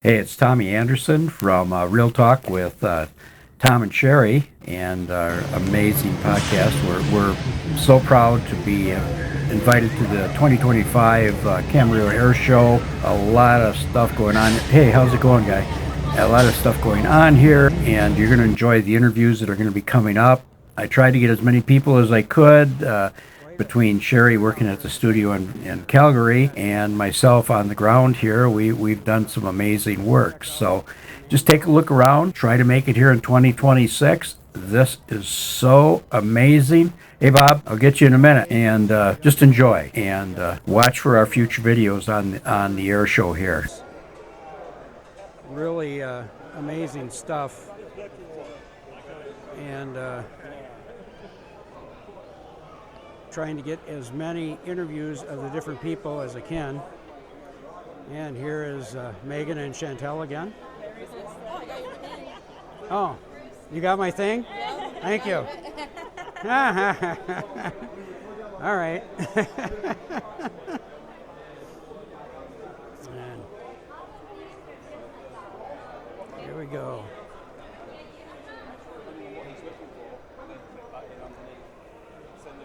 Hey, it's Tommy Anderson from Real Talk with Tom and Sherry and our amazing podcast. We're so proud to be invited to the 2025 Camarillo Airshow. A lot of stuff going on. Hey, how's it going, guy? A lot of stuff going on here, and you're going to enjoy the interviews that are going to be coming up. I tried to get as many people as I could. Between Sherry working at the studio in Calgary and myself on the ground here, we've done some amazing work. So just take a look around, try to make it here in 2026. This is so amazing. Hey, Bob, I'll get you in a minute. And just enjoy and watch for our future videos on the air show here. Really amazing stuff. And trying to get as many interviews of the different people as I can. And here is Megan and Chantel again. Oh, you got my thing? Thank you. All right. And here we go.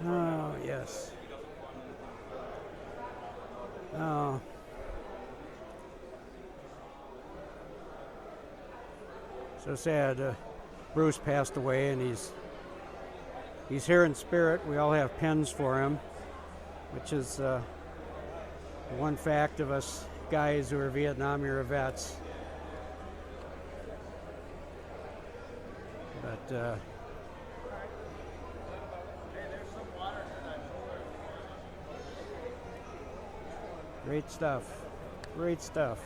Oh, yes. Oh. So sad. Bruce passed away, and he's here in spirit. We all have pens for him, which is one fact of us guys who are Vietnam era vets. But great stuff. Great stuff.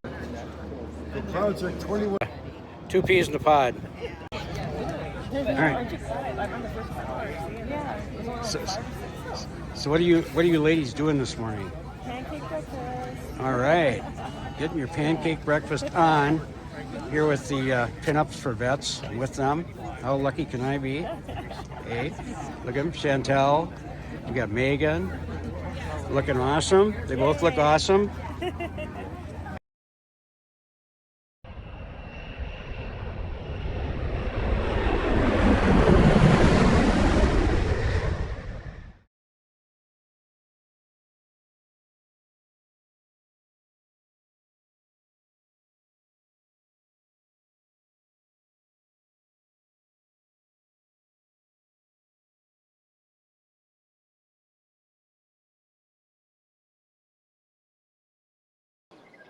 The Project 21. 2 peas in the pod. All right. So what are you ladies doing this morning? Pancake breakfast. All right. Getting your pancake breakfast on here with the pinups for vets with them. How lucky can I be? Hey, look at them, Chantel. You got Megan. Looking awesome. They both look awesome.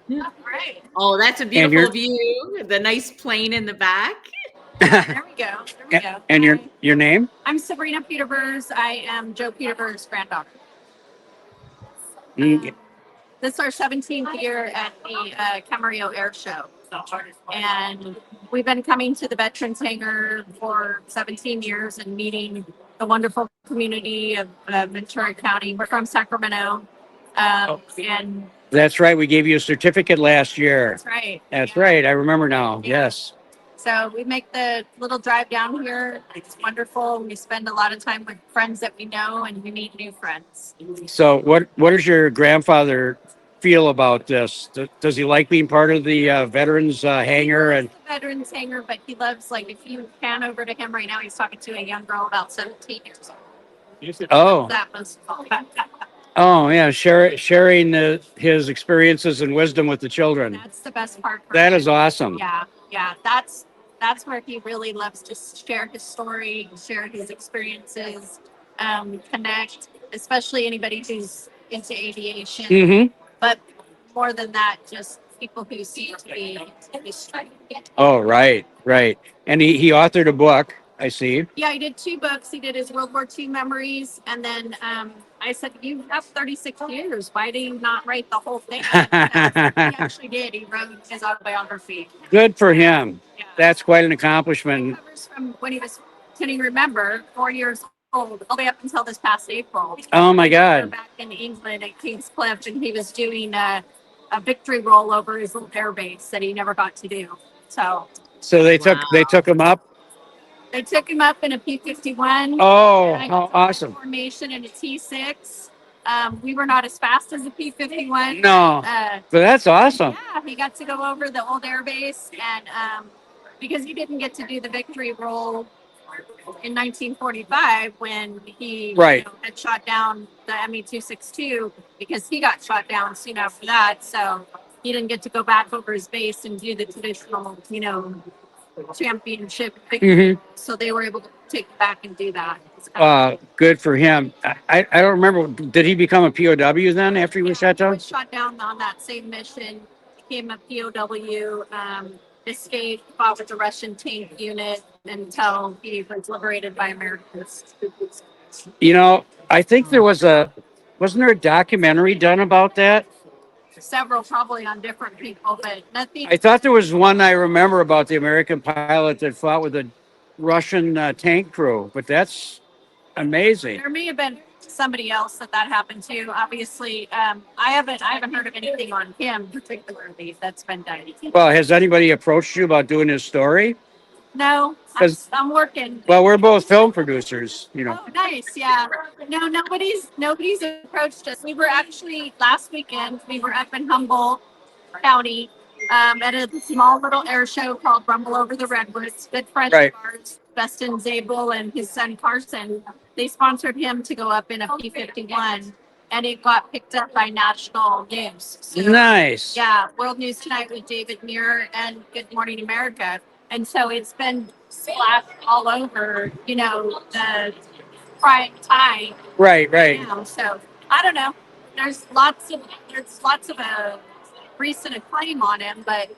Right. Oh, that's a And beautiful view. The nice plane in the back. There we go. There we go. and your name? I'm Sabrina Peterbers. I am Joe Peterber's granddaughter. Mm, This is our 17th year at the Camarillo Airshow. And we've been coming to the Veterans Hangar for 17 years and meeting the wonderful community of Ventura County. We're from Sacramento. And That's right. We gave you a certificate last year. that's right. That's Yeah. right. I remember now. Yeah. Yes. So we make the little drive down here. It's wonderful. We spend a lot of time with friends that we know, and we meet new friends. So what does your grandfather feel about this? Does he like being part of the Veterans Hangar? And Veterans Hangar, but he loves, like, if you pan over to him right now, he's talking to a young girl about 17 years old. oh, That was fun. oh yeah, sharing his experiences and wisdom with the children. That's the best part. For That him. is awesome. Yeah. That's where he really loves to share his story, share his experiences, connect, especially anybody who's into aviation. Mm-hmm. But more than that, just people who seem to be into history. Oh, right. And he authored a book, I see. Yeah, he did 2 books. He did his World War II memories, and then I said, "You have 36 years. Why do you not write the whole thing?" He actually did. He wrote his autobiography. Good for him. Yeah. That's quite an It accomplishment. covers from when he was, can you remember, 4 years old, all the way up until this past April. Oh my We were God. back in England at King's Cliff, and he was doing a victory roll over his little air base that he never got to do. So So they took him up. They took him up in a P-51. Oh, I how got awesome. formation in a T6. We were not as fast as the P-51. No, but that's awesome. Yeah, he got to go over the old air base, and because he didn't get to do the victory roll in 1945 when he Right. had shot down the ME-262 because he got shot down soon after that. So he didn't get to go back over his base and do the traditional, championship victory. So they were able to take it back and do that. Good for him. I don't remember. Did he become a POW then after he was shot He down? was shot down on that same mission, became a POW, escaped, fought with the Russian tank unit until he was liberated by Americans. I think wasn't there a documentary done about that? Several probably on different people, but nothing. I thought there was one I remember about the American pilot that fought with a Russian tank crew, but that's amazing. There may have been somebody else that happened to. Obviously, I haven't heard of anything on him particularly that's been done. Well, has anybody approached you about doing his story? No, I'm working. Well, we're both film producers, Oh, nice. Yeah. No, nobody's approached us. We were actually last weekend. We were up in Humboldt County at a small little air show called Rumble Over the Redwoods. Good friends Right. of ours, Dustin Zabel and his son Carson. They sponsored him to go up in a P-51, and it got picked up by national news. So, Nice. yeah, World News Tonight with David Muir and Good Morning America. And so it's been splashed all over, the prime time. Right, right. So I don't know. There's lots of recent acclaim on him, but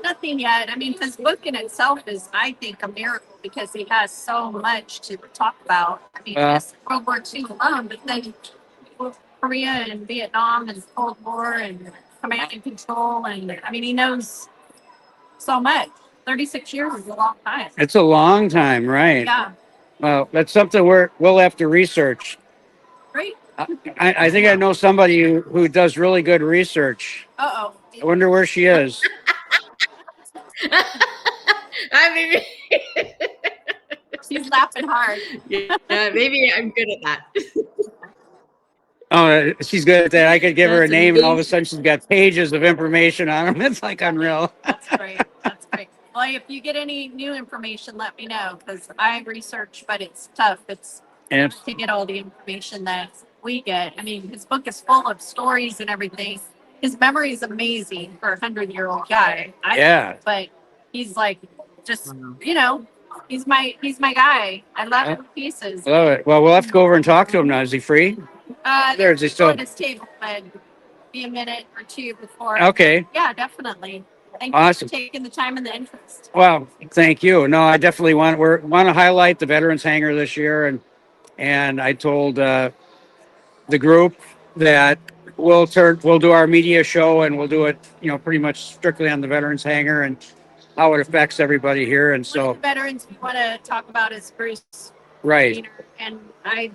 nothing yet. I mean, his book in itself is, I think, a miracle because he has so much to talk about. I mean, just World War II alone, but then Korea and Vietnam and Cold War and command and control, and I mean, he knows so much. 36 years is a long time. It's a long time, right? Yeah. Well, that's something we'll have to research. Great. I think I know somebody who does really good research. Uh-oh. I wonder where she is. I mean, She's laughing hard. yeah, maybe I'm good at that. Oh, she's good at that. I could give her a That's name, and all of a amazing. sudden she's got pages of information on them. It's like unreal. That's great. That's great. Well, if you get any new information, let me know because I research, but it's tough. It's And to get all the information that we get. I mean, his book is full of stories and everything. His memory is amazing for a 100-year-old guy. yeah, But he's like, just he's my guy. I love him to pieces. love it. Well, we'll have to go over and talk to him now. Is he free? There's he He's still. on his table, but be a minute or two before. Okay. Yeah, definitely. Thank you Awesome. for taking the time and the interest. Well, thank you. No, I definitely want to highlight the Veterans Hangar this year, and I told the group that we'll do our media show, and we'll do it, pretty much strictly on the Veterans Hangar and how it affects everybody here. And One so, of the veterans we want to talk about is Bruce right, Wiener, and I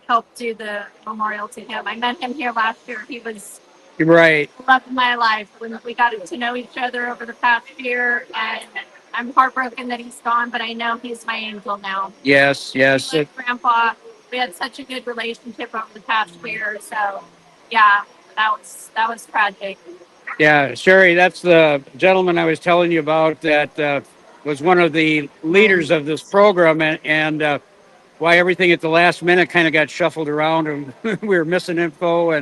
helped do the memorial to him. I met him here last year. He was right. the love of my life when we got to know each other over the past year, and I'm heartbroken that he's gone, but I know he's my angel now. Yes, yes. He's like Grandpa. We had such a good relationship over the past year, so yeah, that was tragic. Yeah, Sherry, that's the gentleman I was telling you about that was one of the leaders of this program, and why everything at the last minute kind of got shuffled around, and we were missing info,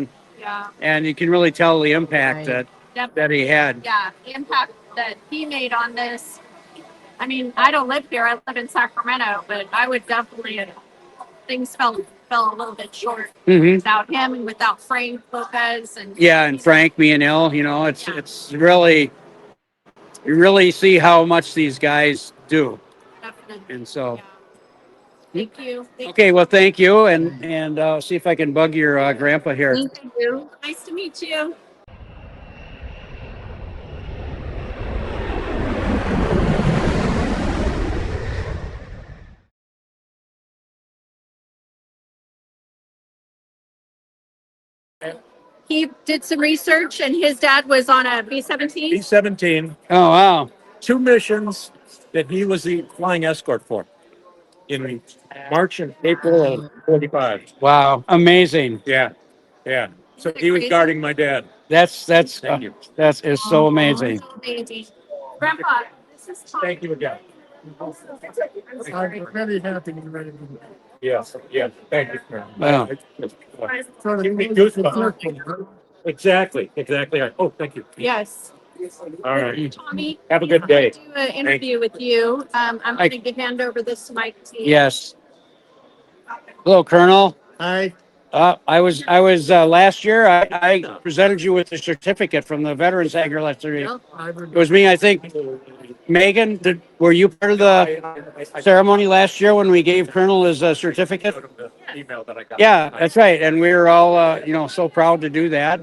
Yeah, and you can really tell the impact Right. that he had. yeah, the impact that he made on this. I mean, I don't live here. I live in Sacramento, but I would definitely things fell a little bit short Hmm. without him and without Frank Lopez and Yeah, and Frank Meanell, it's really, you really see how much these guys do, definitely. and so. Yeah. Thank you. Okay, well, thank you, and see if I can bug your grandpa here. Thank you. Nice to meet you. He did some research, and his dad was on a B-17. B-17, Oh, wow. 2 missions that he was the flying escort for. in March and April of 45. Wow, amazing. Yeah, yeah. So he was guarding my dad. That's Thank you. that is so amazing. So amazing. Grandpa, this is Tom. Thank you again. I'm very happy you're ready to go. Yes, yes. Thank you. Wow. Give me goosebumps. Exactly, exactly. Right. Oh, thank you. Yes. All right. Tommy, Have a good day. do an interview with you. I'm I- going to hand over this mic to you. Yes. Hello, Colonel. Hi. I was last year. I presented you with the certificate from the Veterans Hangar last year. It was me, I think. Megan, were you part of the ceremony last year when we gave Colonel his certificate? Email that I got. Yeah, that's right. And we were all, so proud to do that,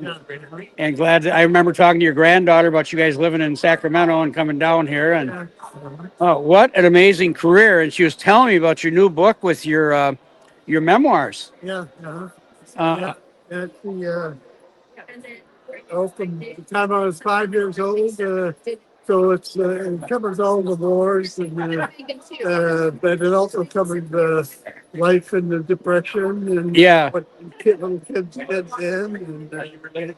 and glad. I remember talking to your granddaughter about you guys living in Sacramento and coming down here. And oh, what an amazing career! And she was telling me about your new book with your memoirs. Yeah. Uh, That's from the time I was 5 years old. So it covers all the wars, but it also covers life in the Depression and Yeah. what little kids did then, and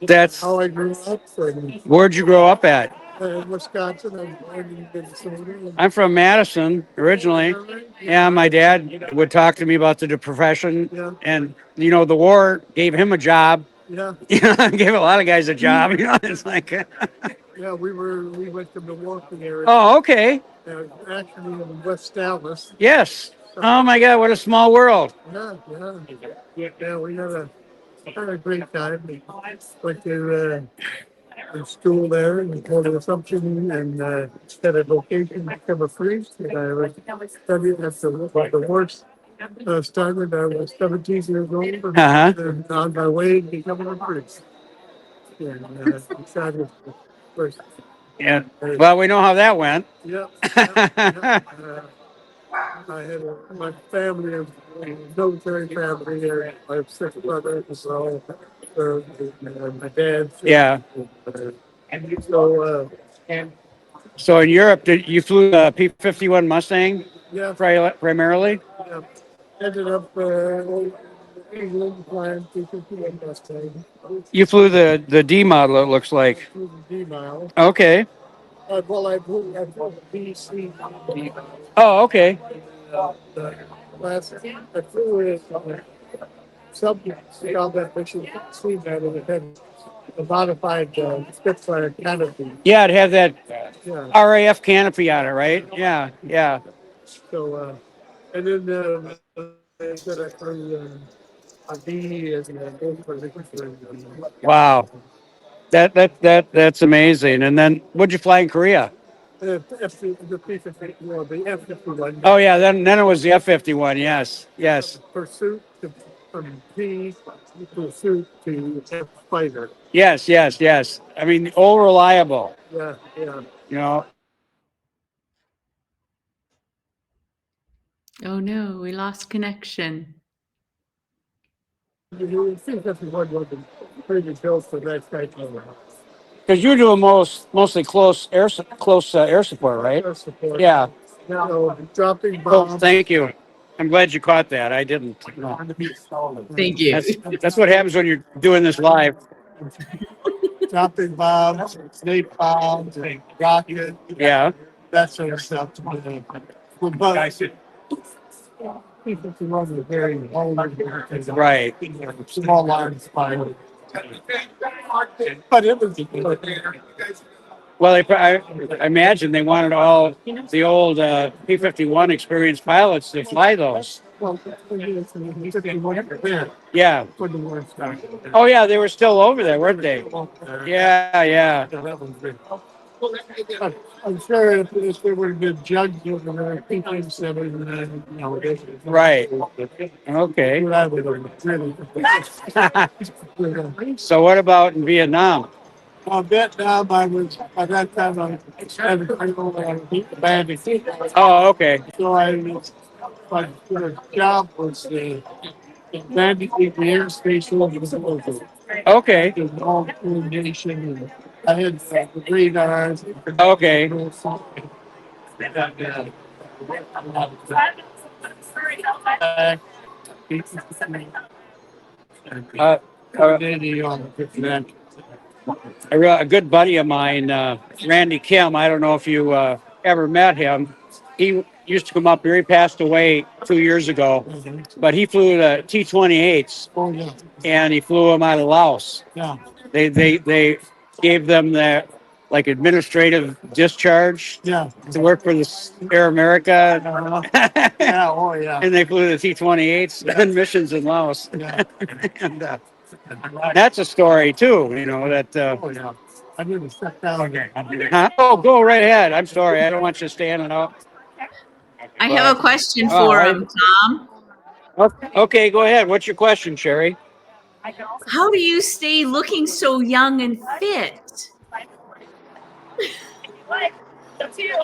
That's how I grew up and, where'd you grow up at? in Wisconsin. I'm born in Minnesota. I'm from Madison originally. Yeah, my dad would talk to me about the Depression, Yeah. and the war gave him a job. Yeah, Gave a lot of guys a job. It's like, yeah. We went to Milwaukee area, oh, okay, actually in West Dallas. yes. Oh my God, what a small world. Yeah. We had a great time. We went to school there and go to Assumption and had a vocation to become a priest. And I was studying at the worst started. I was 17 years old Uh-huh. and on my way to becoming a priest. And decided first. Yeah. Well, we know how that went. Yeah. I had my family is a military family here. I have 6 brothers as well. My dad. Yeah. So So in Europe, you flew the P-51 Mustang yeah, primarily? yeah. Ended up England flying 251 Mustang. You flew the D model, it looks like. Through the D mile. Okay. Well, I flew the BC. Oh, okay. Last I flew with some combat mission seen that and it had a modified Spitfire canopy. Yeah, it had that Yeah. RAF canopy on it, right? Yeah, yeah. So and then they said I flew a B and both for the Wow. That's amazing. And then what'd you fly in Korea? the P-50, well, the F-51. Oh yeah, then it was the F-51. Yes, yes, Pursuit from P pursuit to F fighter. yes, yes, yes. I mean, all reliable. Yeah. You know. Oh no, we lost connection. The P-51 wasn't pretty built for that type of Because you're doing mostly close air support, right? air support. Yeah. So dropping Oh, bombs. thank you. I'm glad you caught that. I didn't. No. Thank you. That's what happens when you're doing this live. Dropping bombs, snake bombs, rocket, Yeah. that sort of stuff. But P-51 was very old. Right. Small arms pilot. But it was Well, I imagine they wanted all the old P-51 experienced pilots to fly those. well, 51%. Yeah. When the war started. Oh yeah, they were still over there, weren't they? Yeah, yeah. That was good. I'm sure if there would have been jugs over there, P-57, Right. Okay. that would have really. So what about in Vietnam? Vietnam, I was, by that time, I beat the bandits. Oh, okay. So my job was managing the airspace over the border. Okay. The all coordination, and I had the radars. Okay. Uh, uh, Danny on the that. a good buddy of mine, Randy Kim. I don't know if you ever met him. He used to come up here. He passed away 2 years ago, but he flew the T-28s, Oh, yeah. and he flew them out of Laos. Yeah. They gave them the like administrative discharge Yeah. to work for the Air America, Yeah. Oh, yeah. and they flew the T-28s on missions in Laos. Yeah. And that's a story too, that. Oh, yeah. I didn't step down there. Huh? Oh, go right ahead. I'm sorry. I don't want you standing up. I have a question All for right. him, Tom. Okay, go ahead. What's your question, Sherry? How do you stay looking so young and fit?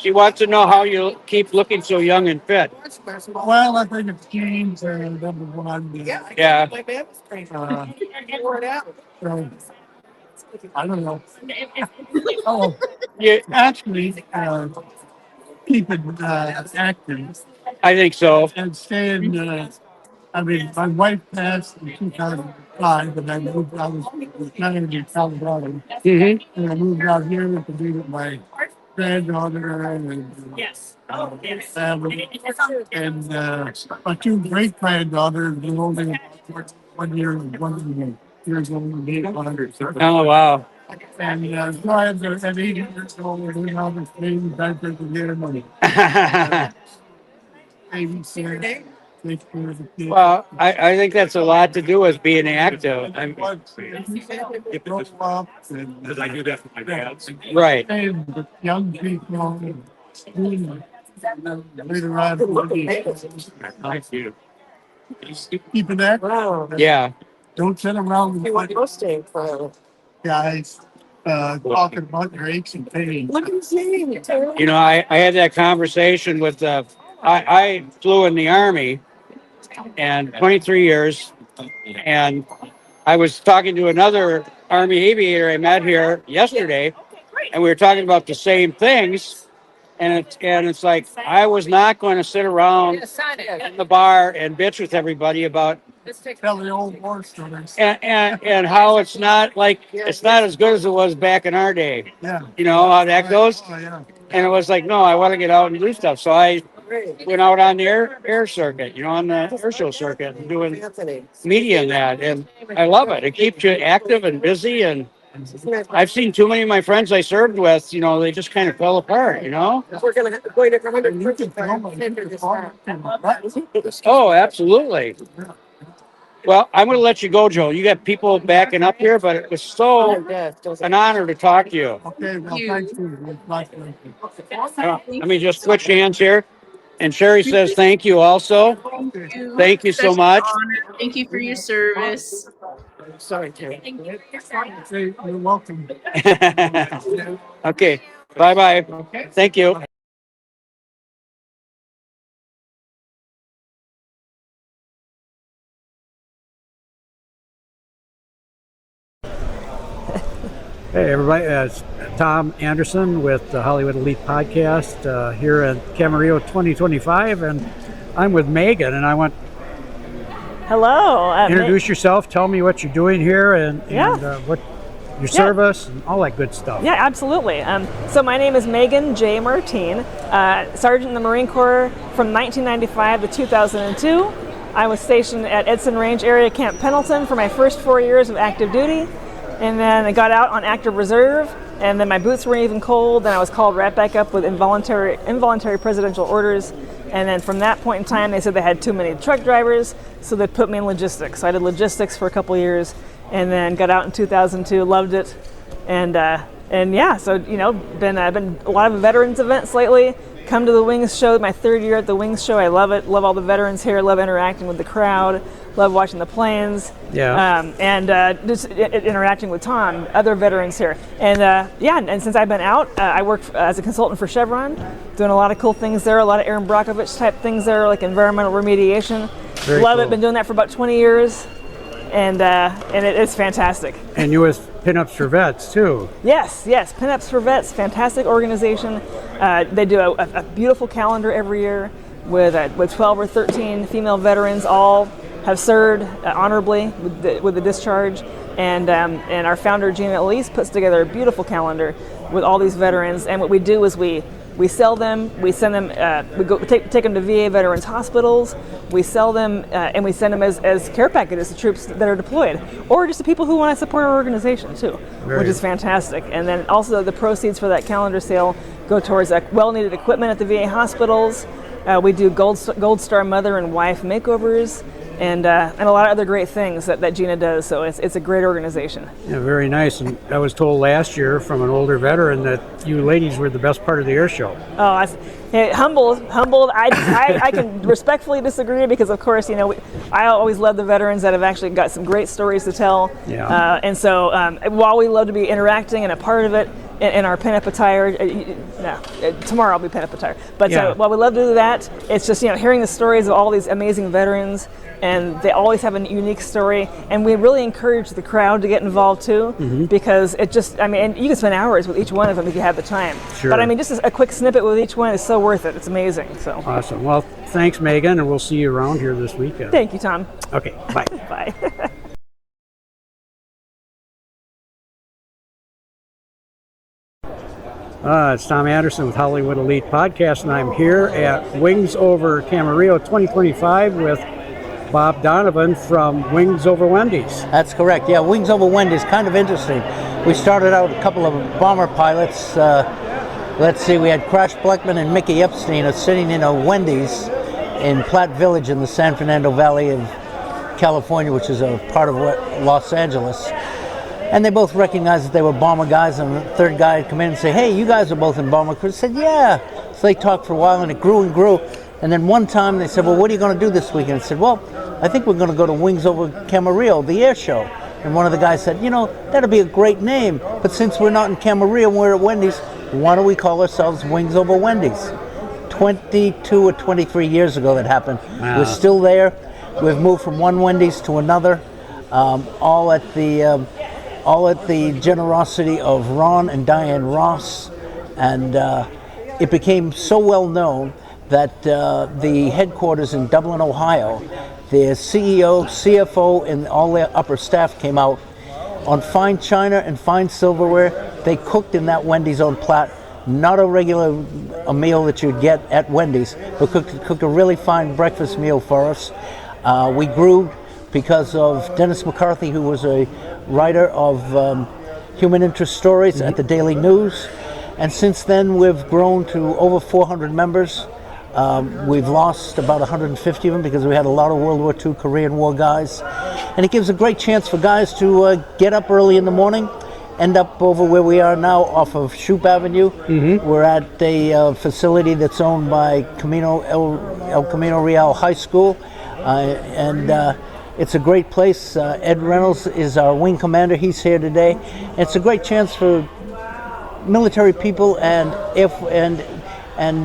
She wants to know how you keep looking so young and fit. Well, I think it's jeans and number one. Yeah. I don't know. Oh, Yeah, actually, keeping active I think so. and staying. I mean, my wife passed in 2005, and I moved. I was living in Colorado, Mm-hmm. and I moved out here to be with my granddaughter and family. And my two great granddaughters were only 1 year and 1 years old and 800. Oh, wow. And so I had at 80 years old, we went out and stayed back there to get money. Babysit, take care of the kids. Well, I think that's a lot to do with being active. Grow up and Because I do that for my dad. Right. staying with young people and doing later on. Thank you. Keeping that. Yeah. Don't sit around with guys talking about your aches and pains. I had that conversation with I flew in the Army and 23 years, and I was talking to another Army aviator I met here yesterday, and we were talking about the same things. And it's like I was not going to sit around in the bar and bitch with everybody about Tell the old war stories. and how it's not as good as it was back in our day. Yeah. You know how that goes? Oh, yeah. And it was like, no, I want to get out and do stuff. So I went out on the air circuit, on the air show circuit, and doing media and that. And I love it. It keeps you active and busy. And I've seen too many of my friends I served with, they just kind of fell apart, And you can film it. Oh, absolutely. Well, I'm going to let you go, Joe. You got people backing up here, but it was so an honor to talk to you. Okay, well, thank you. Nice to meet you. Let me just switch hands here. And Sherry says thank you also. Thank you so Such an much. honor. Thank you for your service. Hey, you're welcome. Okay. Bye-bye. Thank you. Hey, everybody. It's Tom Anderson with the Hollywood Elite Podcast here at Camarillo 2025. And I'm with Megan, and I want Hello. to introduce yourself. Tell me what you're doing here and what your service and all that good stuff. Yeah, absolutely. So my name is Megan J. Martine, Sergeant in the Marine Corps from 1995 to 2002. I was stationed at Edson Range Area Camp Pendleton for my first 4 years of active duty. And then I got out on active reserve, and then my boots weren't even cold, and I was called right back up with involuntary presidential orders. And then from that point in time, they said they had too many truck drivers, so they put me in logistics. So I did logistics for a couple of years, and then got out in 2002, loved it, and yeah, so been a lot of veterans events lately. Come to the Wings show, my third year at the Wings show. I love it. Love all the veterans here. Love interacting with the crowd. Love watching the planes. Yeah. And just interacting with Tom, other veterans here. And and since I've been out, I work as a consultant for Chevron, doing a lot of cool things there. A lot of Aaron Brockovich type things there, like environmental remediation. Very love cool. it. Been doing that for about 20 years, and it's fantastic. And you with Pinups for Vets, too. Yes, Pinups for Vets, fantastic organization. They do a beautiful calendar every year. with 12 or 13 female veterans, all have served honorably with the discharge. And our founder, Gina Elise, puts together a beautiful calendar with all these veterans. And what we do is we sell them, we send them, we go take them to VA veterans hospitals, we sell them, and we send them as care packages to troops that are deployed, or just to people who want to support our organization too, which is fantastic. And then also the proceeds for that calendar sale go towards well-needed equipment at the VA hospitals. We do Gold Star mother and wife makeovers, and a lot of other great things that Gina does. So it's a great organization. Yeah, very nice. And I was told last year from an older veteran that you ladies were the best part of the air show. Oh, humbled. I can respectfully disagree because, of course, I always love the veterans that have actually got some great stories to tell. Yeah. And so while we love to be interacting and a part of it in our pin-up attire, tomorrow I'll be pin-up attire. But while we love to do that, it's just, hearing the stories of all these amazing veterans, and they always have a unique story, and we really encourage the crowd to get involved too, because it just, and you can spend hours with each one of them if you have the time. Sure. But just a quick snippet with each one is so worth it. It's amazing. So Awesome. Well, thanks, Megan, and we'll see you around here this weekend. Thank you, Tom. Okay, bye. Bye. It's Tom Anderson with Hollywood Elite Podcast, and I'm here at Wings Over Camarillo 2025 with Bob Donovan from Wings Over Wendy's. That's correct. Yeah, Wings Over Wendy's, kind of interesting. We started out a couple of bomber pilots. Let's see, we had Crash Bleckman and Mickey Epstein sitting in a Wendy's in Platte Village in the San Fernando Valley of California, which is a part of Los Angeles. And they both recognized that they were bomber guys, and the third guy had come in and say, "Hey, you guys are both in bomber crew." I said, "Yeah." So they talked for a while, and it grew and grew. And then one time they said, "Well, what are you going to do this weekend?" I said, "Well, I think we're going to go to Wings Over Camarillo, the air show." And one of the guys said, "That'd be a great name, but since we're not in Camarillo and we're at Wendy's, why don't we call ourselves Wings Over Wendy's?" 22 or 23 years ago that happened. Wow. We're still there. We've moved from one Wendy's to another, all at the generosity of Ron and Diane Ross. And it became so well known that the headquarters in Dublin, Ohio, their CEO, CFO, and all their upper staff came out on fine china and fine silverware. They cooked in that Wendy's on Platte, not a meal that you'd get at Wendy's, but cooked a really fine breakfast meal for us. We grew because of Dennis McCarthy, who was a writer of human interest stories at the Daily News. And since then, we've grown to over 400 members. We've lost about 150 of them because we had a lot of World War II, Korean War guys. And it gives a great chance for guys to get up early in the morning, end up over where we are now off of Shoup Avenue. We're at a facility that's owned by El Camino Real High School. It's a great place. Ed Reynolds is our wing commander. He's here today. It's a great chance for military people and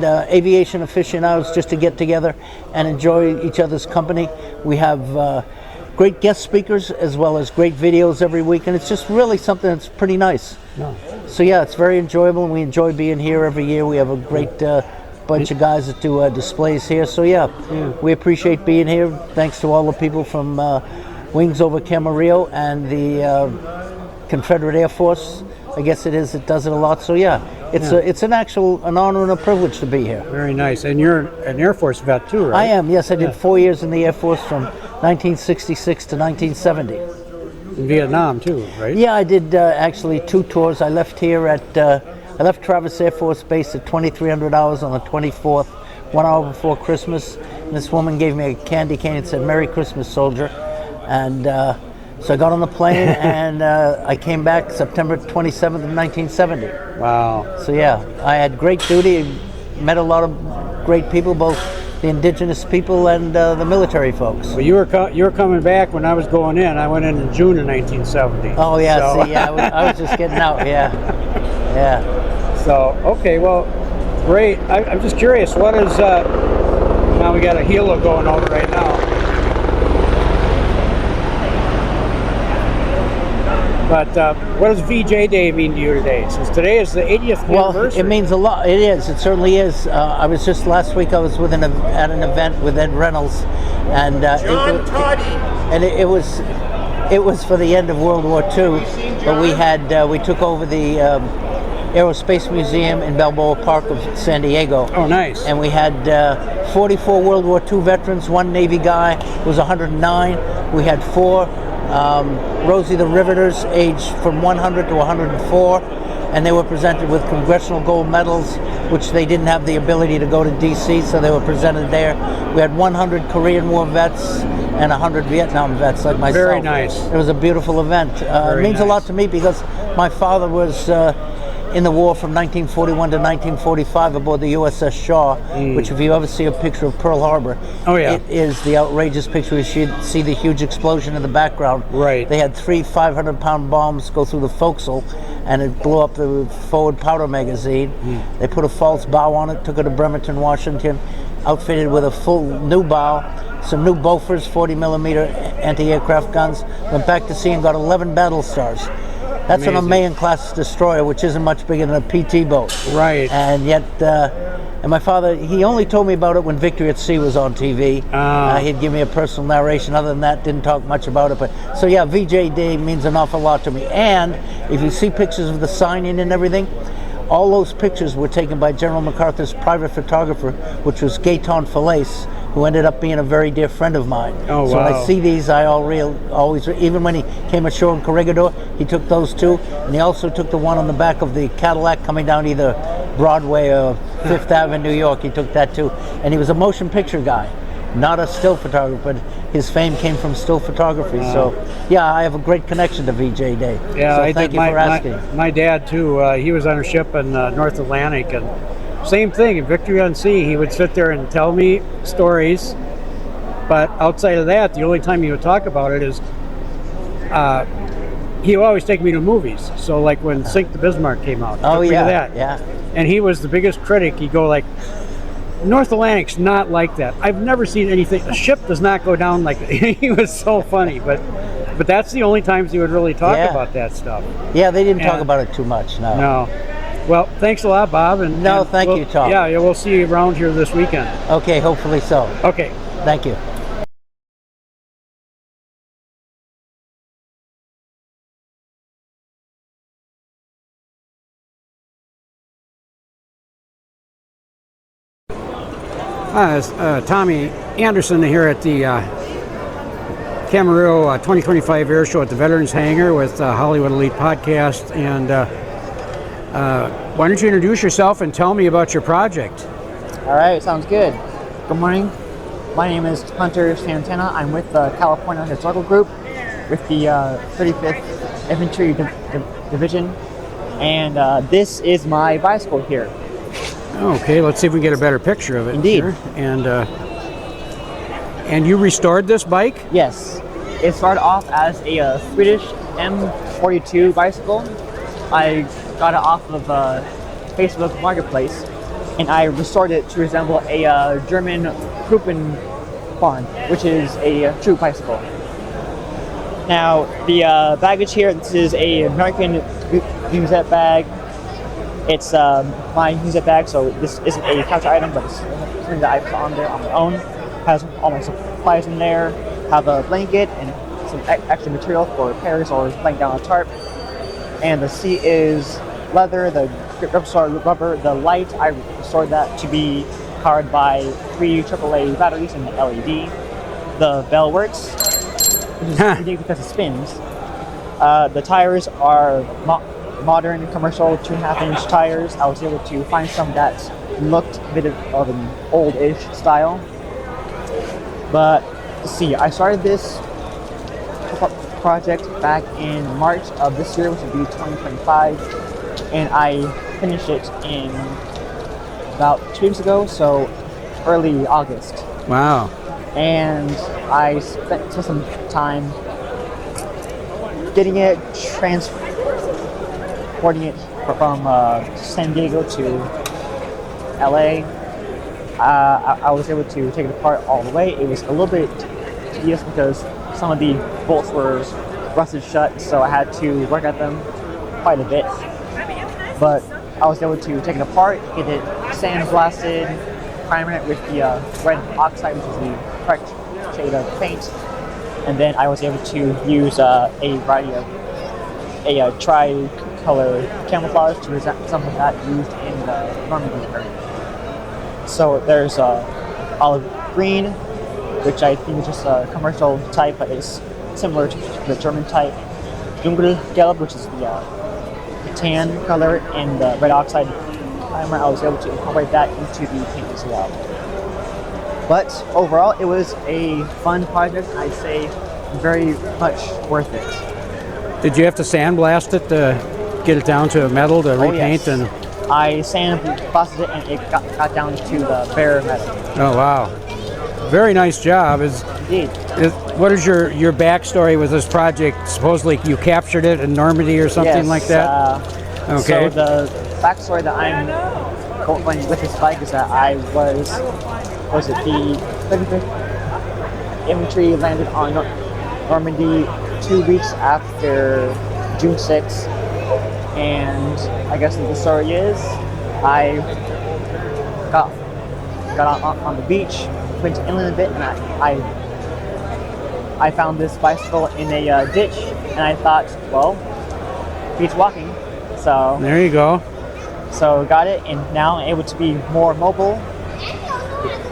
aviation aficionados just to get together and enjoy each other's company. We have great guest speakers as well as great videos every week, and it's just really something that's pretty nice. Yeah. So yeah, it's very enjoyable, and we enjoy being here every year. We have a great bunch of guys that do displays here. So yeah, we appreciate being here. Thanks to all the people from Wings Over Camarillo and the Confederate Air Force. I guess it does it a lot. So yeah, it's an honor and a privilege to be here. Very nice. And you're an Air Force vet too, right? I am, yes. I did 4 years in the Air Force from 1966 to 1970. In Vietnam too, right? Yeah, I did actually 2 tours. I left here I left Travis Air Force Base at 2300 hours on the 24th, 1 hour before Christmas. And this woman gave me a candy cane and said, "Merry Christmas, soldier." And so I got on the plane and I came back September 27th of 1970. Wow. So yeah, I had great duty, met a lot of great people, both the indigenous people and the military folks. Well, you were coming back when I was going in. I went in June of 1970. Oh yeah, so. see, yeah, I was just getting out, yeah. So, okay, well, great. I'm just curious, what is, now we got a helo going over right now. But what does VJ Day mean to you today? Since today is the 80th Well, anniversary. it means a lot. It is. It certainly is. I was just last week. I was at an event with Ed Reynolds, and John Toddy. and it was for the end of World War II. But we took over the Aerospace Museum in Balboa Park of San Diego. Oh, nice. And we had 44 World War II veterans, one Navy guy who was 109. We had 4 Rosie the Riveters, aged from 100 to 104, and they were presented with Congressional Gold Medals, which they didn't have the ability to go to DC, so they were presented there. We had 100 Korean War vets and 100 Vietnam vets like myself. Very nice. It was a beautiful event. It means a lot to me because my father was in the war from 1941 to 1945 aboard the USS Shaw, which if you ever see a picture of Pearl Harbor, Oh, yeah. it is the outrageous picture. You should see the huge explosion in the background. Right. They had 3 500-pound bombs go through the forecastle, and it blew up the forward powder magazine. They put a false bow on it, took it to Bremerton, Washington, outfitted with a full new bow, some new Bofors 40mm anti-aircraft guns, went back to sea and got 11 battle stars. That's an Amazing. Omeyan-class destroyer, which isn't much bigger than a PT boat. Right. And yet, and my father, he only told me about it when Victory at Sea was on TV. He'd give me a personal narration. Other than that, didn't talk much about it. But so yeah, VJ Day means an awful lot to me. And if you see pictures of the signing and everything, all those pictures were taken by General MacArthur's private photographer, which was Gaetan Falaise, who ended up being a very dear friend of mine. Oh, so when wow. I see these, I always, even when he came ashore in Corregidor, he took those too, and he also took the one on the back of the Cadillac coming down either Broadway or Fifth Avenue in New York. He took that too, and he was a motion picture guy, not a still photographer, but his fame came from still photography. So yeah, I have a great connection to VJ Day. Yeah, so I thank think you for asking. my dad too. He was on a ship in North Atlantic, and same thing in Victory on Sea. He would sit there and tell me stories, but outside of that, the only time he would talk about it is he would always take me to movies. So like when Sink the Bismarck came out, he Oh took me to yeah, that. yeah. And he was the biggest critic. He'd go like, North Atlantic's not like that. I've never seen anything. A ship does not go down like that. He was so funny, but that's the only times he would really talk Yeah. about that stuff. Yeah, they didn't talk Yeah. about it too much. No. No. Well, thanks a lot, Bob. And Thank we'll- you, Tom. Yeah, we'll see you around here this weekend. Okay, hopefully so. Okay. Thank you. Hi, it's Tommy Anderson here at the Camarillo 2025 Airshow at the Veterans Hangar with Hollywood Elite Podcast. And why don't you introduce yourself and tell me about your project? All right, sounds good. Good morning. My name is Hunter Santana. I'm with the California Historical Group with the 35th Infantry Division, and this is my bicycle here. Okay, let's see if we can get a better picture of it. Indeed. Here. And you restored this bike? Yes, it started off as a Swedish M42 bicycle. I got it off of Facebook Marketplace, and I restored it to resemble a German Kruppenbahn, which is a true bicycle. Now, the baggage here, this is a American Musette bag. It's my Musette bag, so this isn't a couch item, but it's something that I put on there on my own. Has all my supplies in there, have a blanket and some extra material for repairs or laying down a tarp. And the seat is leather, the grips are rubber. The light, I restored that to be powered by 3 AAA batteries and an LED. The bell works, which is unique because it spins. The tires are modern commercial 2.5-inch tires. I was able to find some that looked a bit of an old-ish style. But let's see, I started this project back in March of this year, which would be 2025, and I finished it in about 2 weeks ago, so early August. Wow. And I spent some time getting it, transporting it from San Diego to LA. I was able to take it apart all the way. It was a little bit tedious because some of the bolts were rusted shut, so I had to work at them quite a bit. But I was able to take it apart, get it sandblasted, primer it with the red oxide, which is the correct shade of paint, and then I was able to use a variety of tri-color camouflage to resemble that used in the Normandy area. So there's olive green, which I think is just a commercial type, but is similar to the German type. Dunkelgelb, which is the tan color, and the red oxide primer. I was able to incorporate that into the paint as well. But overall, it was a fun project. I'd say very much worth it. Did you have to sandblast it to get it down to metal to repaint? Yes. And I sandblasted it, and it got down to the bare metal. Oh wow, very nice job. Indeed. What is your backstory with this project? Supposedly you captured it in Normandy or something like that? Okay. So the backstory that I'm going with this bike is that I was it the 35th Infantry landed on Normandy 2 weeks after June 6th, and I guess the story is I got on the beach, went inland a bit, and I found this bicycle in a ditch, and I thought, well, beach walking, so There you go. so got it, and now I'm able to be more mobile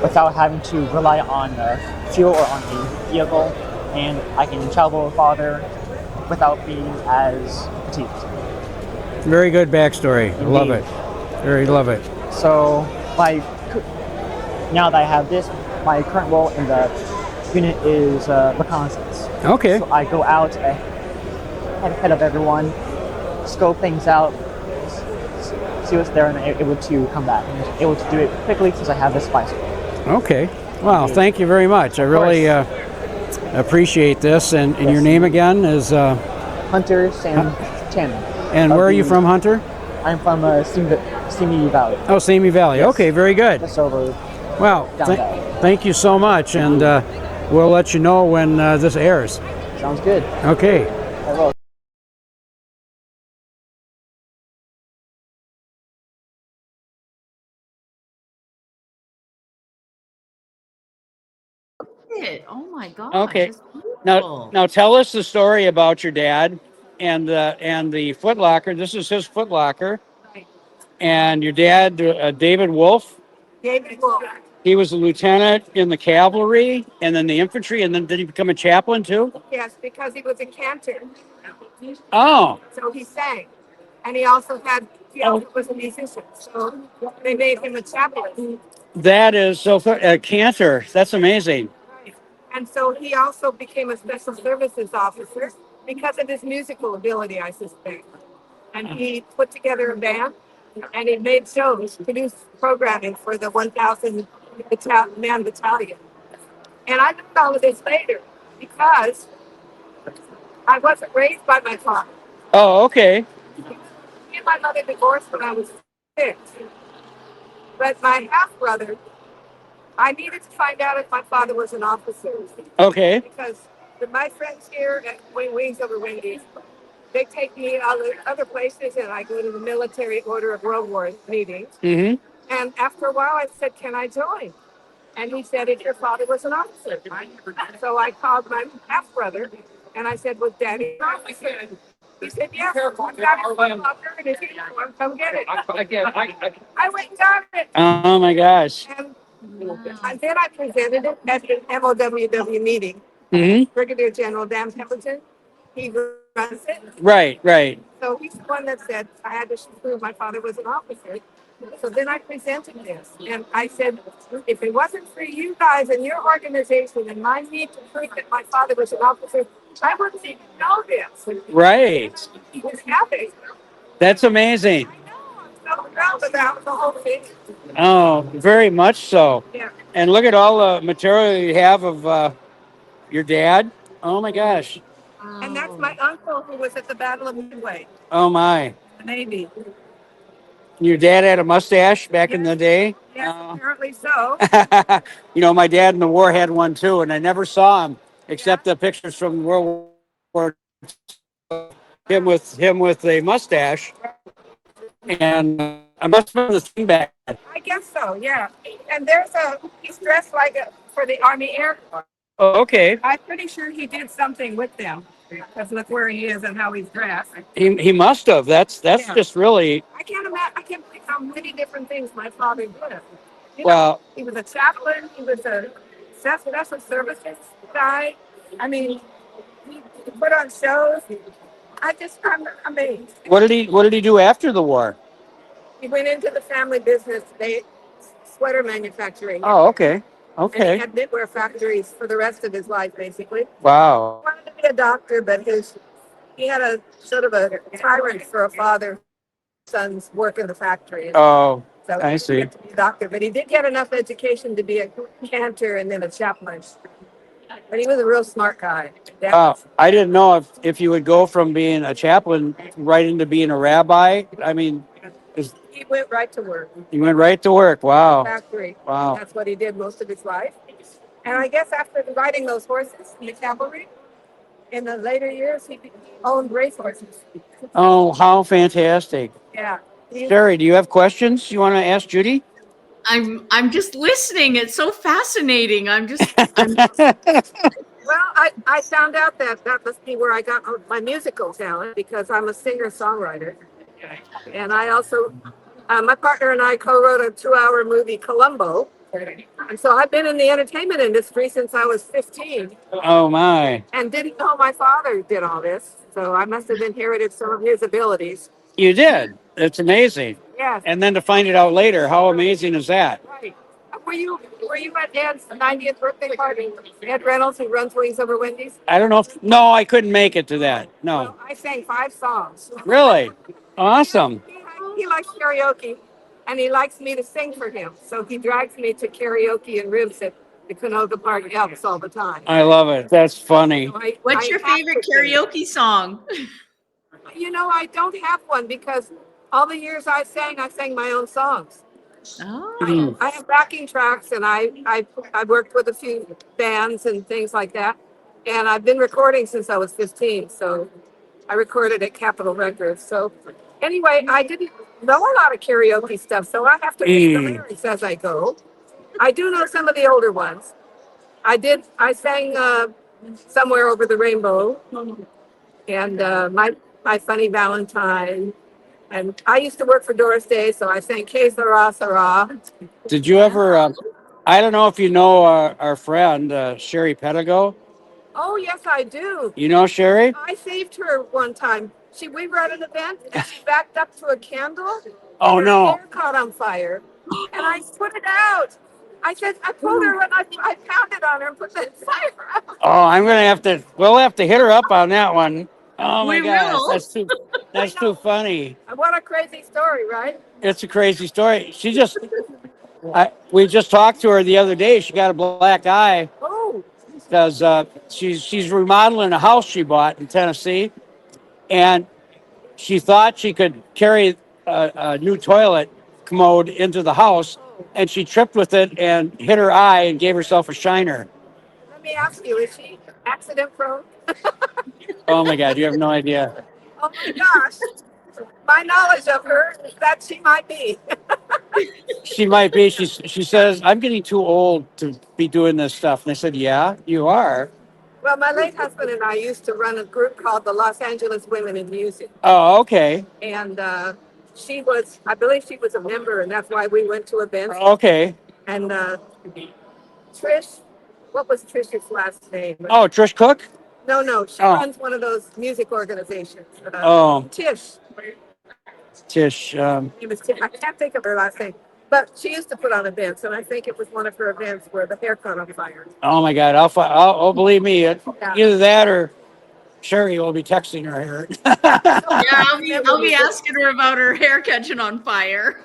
without having to rely on fuel or on a vehicle, and I can travel farther without being as fatigued. Very good backstory. I love Indeed. it. Very love it. So now that I have this, my current role in the unit is reconnaissance. Okay. So I go out ahead of everyone, scope things out, see what's there, and I'm able to come back. I'm able to do it quickly since I have this bicycle. Okay. Wow. Thank you very much. I really appreciate this. And Yes. your name again is. Hunter Sam Tanner. And where are you from, Hunter? I'm from Simi Valley. Oh, Simi Valley. Yes. Okay. Very good. Just over. Well, Down valley. thank you so much, and we'll let you know when this airs. Sounds good. Okay. I will. Oh my gosh. Okay. It's beautiful. Now tell us the story about your dad and the Foot Locker. This is his Foot Locker, and your dad, David Wolf. David Wolf. He was a lieutenant in the cavalry, and then the infantry, and then did he become a chaplain too? Yes, because he was a cantor, Oh, so he sang, and he also was a musician, so they made him a chaplain. that is so. A cantor. That's amazing. And so he also became a special services officer because of his musical ability, I suspect. And he put together a band, and he made shows, produced programming for the 1,000 man battalion. And I learned all of this later because I wasn't raised by my father. Oh, okay. Me and my mother divorced when I was 6. But my half brother, I needed to find out if my father was an officer. Okay. Because my friends here at Wings Over Camarillo, they take me other places, and I go to the Military Order of World War meetings. Mm-hmm. And after a while, I said, "Can I join?" And he said, "If your father was an officer." So I called my half brother, and I said, "Was Daddy an officer?" He said, "Yes. Come get it." I went and got it. Oh my gosh. And then I presented it at the MOWW meeting. Mm-hmm. Brigadier General Dan Templeton, he runs it. Right. So he's the one that said I had to prove my father was an officer. So then I presented this, and I said, if it wasn't for you guys and your organization and my need to prove that my father was an officer, I wouldn't even know this. Right. He was happy. That's amazing. I know, I'm so proud about the whole thing. Oh, very much so. Yeah. And look at all the material you have of your dad. Oh my gosh. And that's my uncle who was at the Battle of Midway, Oh my. the Navy. Your dad had a mustache back in the day? Yes, apparently so. You know, my dad in the war had one too, and I never saw him except the pictures from World War him with a mustache, and I must have been the thing back. I guess so, yeah. And he's dressed like for the Army Air Corps. Oh, okay. I'm pretty sure he did something with them because look where he is and how he's dressed. He must have. That's Yeah. just really I can't imagine. I can't think how many different things my father did. You know, well. he was a chaplain. He was a special services guy. I mean, he put on shows. I'm amazed. What did he do after the war? He went into the family business, sweater manufacturing. Oh, okay. And he Okay. had knitwear factories for the rest of his life, basically. Wow. He wanted to be a doctor, but he had a sort of a tyrant for a father. Son's work in the factory. Oh, So I see. he didn't be a doctor, but he did get enough education to be a cantor and then a chaplain. But he was a real smart guy. I didn't know if you would go from being a chaplain right into being a rabbi. I mean, He went right to work. you went right to work. Wow. Factory. Wow. That's what he did most of his life. And I guess after riding those horses in the cavalry, in the later years, he owned racehorses. Oh, how fantastic. Yeah. Sherry, do you have questions you want to ask Judy? I'm just listening. It's so fascinating. Well, I found out that must be where I got my musical talent because I'm a singer-songwriter. And I also, my partner and I co-wrote a 2-hour movie, Columbo. And so I've been in the entertainment industry since I was 15 Oh my. and didn't know my father did all this. So I must have inherited some of his abilities. You did. It's amazing. Yes. And then to find it out later, how amazing is that? Right. Were you at Ed's 90th birthday party? Ed Reynolds, who runs Wings Over Wendy's? I don't know if, no, I couldn't make it to that. No. Well, I sang 5 songs. Really? Awesome. He likes karaoke, and he likes me to sing for him. So he drags me to karaoke and ribs at the Canoga Park Elks all the time. I love it. That's funny. So What's your favorite karaoke song? I don't have one because all the years I sang my own songs. Oh. I have backing tracks, and I worked with a few bands and things like that. And I've been recording since I was 15. So I recorded at Capitol Records. So anyway, I didn't know a lot of karaoke stuff, so I have to read the lyrics as I go. I do know some of the older ones. I sang Somewhere Over the Rainbow and my Funny Valentine. And I used to work for Doris Day, so I sang Que Sera Sera. Did you ever, I don't know if you know our friend, Sherry Pedigo. Oh, yes, I do. You know Sherry? I saved her one time. We were at an event and she backed up to a candle. Oh, her no. hair caught on fire. And I put it out. I pulled her and I pounded on her and put the fire out. Oh, we'll have to hit her up on that one. Oh my We gosh, will. that's too funny. What a crazy story, right? It's a crazy story. We just talked to her the other day. She got a black eye Oh, because she's remodeling a house she bought in Tennessee, and she thought she could carry a new toilet commode into the house, and she tripped with it and hit her eye and gave herself a shiner. let me ask you, is she accident prone? Oh my God, you have no idea. Oh my gosh. My knowledge of her is that she might be. She might be. She says, I'm getting too old to be doing this stuff. And I said, yeah, you are. Well, my late husband and I used to run a group called the Los Angeles Women in Music. Oh, okay. And I believe she was a member, and that's why we went to events. Okay. And Trish, what was Trish's last name? Oh, Trish Cook? No, she runs one of those music organizations. Tish. Tish. It was Tish. I can't think of her last name. But she used to put on events, and I think it was one of her events where the hair caught on fire. Oh my God. I'll believe me. Either that or Sherry will be texting her here. Yeah, I'll be asking her about her hair catching on fire.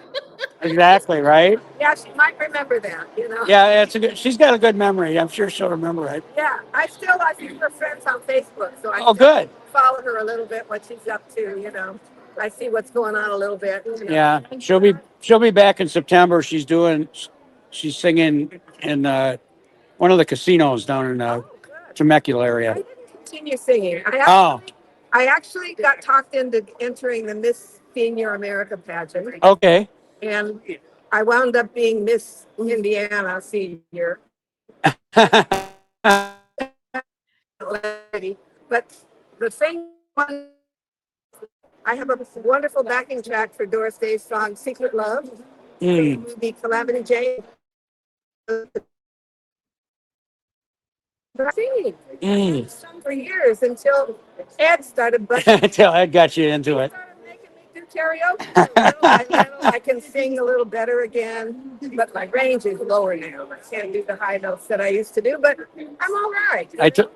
Exactly, right? Yeah, she might remember that, Yeah, she's got a good memory. I'm sure she'll remember it. Yeah, I think we're friends on Facebook, so I Good. follow her a little bit, what she's up to, I see what's going on a little bit. Yeah, she'll be back in September. She's singing in one of the casinos down in the Temecula I area. didn't continue singing. I actually got talked into entering the Miss Senior America pageant, Okay. and I wound up being Miss Indiana Senior. But the thing was, I have a wonderful backing track for Doris Day's song "Secret Love," the movie Calamity Jane. Singing for years until Ed started busting. Until I got you into it. Started making me do karaoke. I can sing a little better again, but my range is lower now. I can't do the high notes that I used to do, but I'm all right.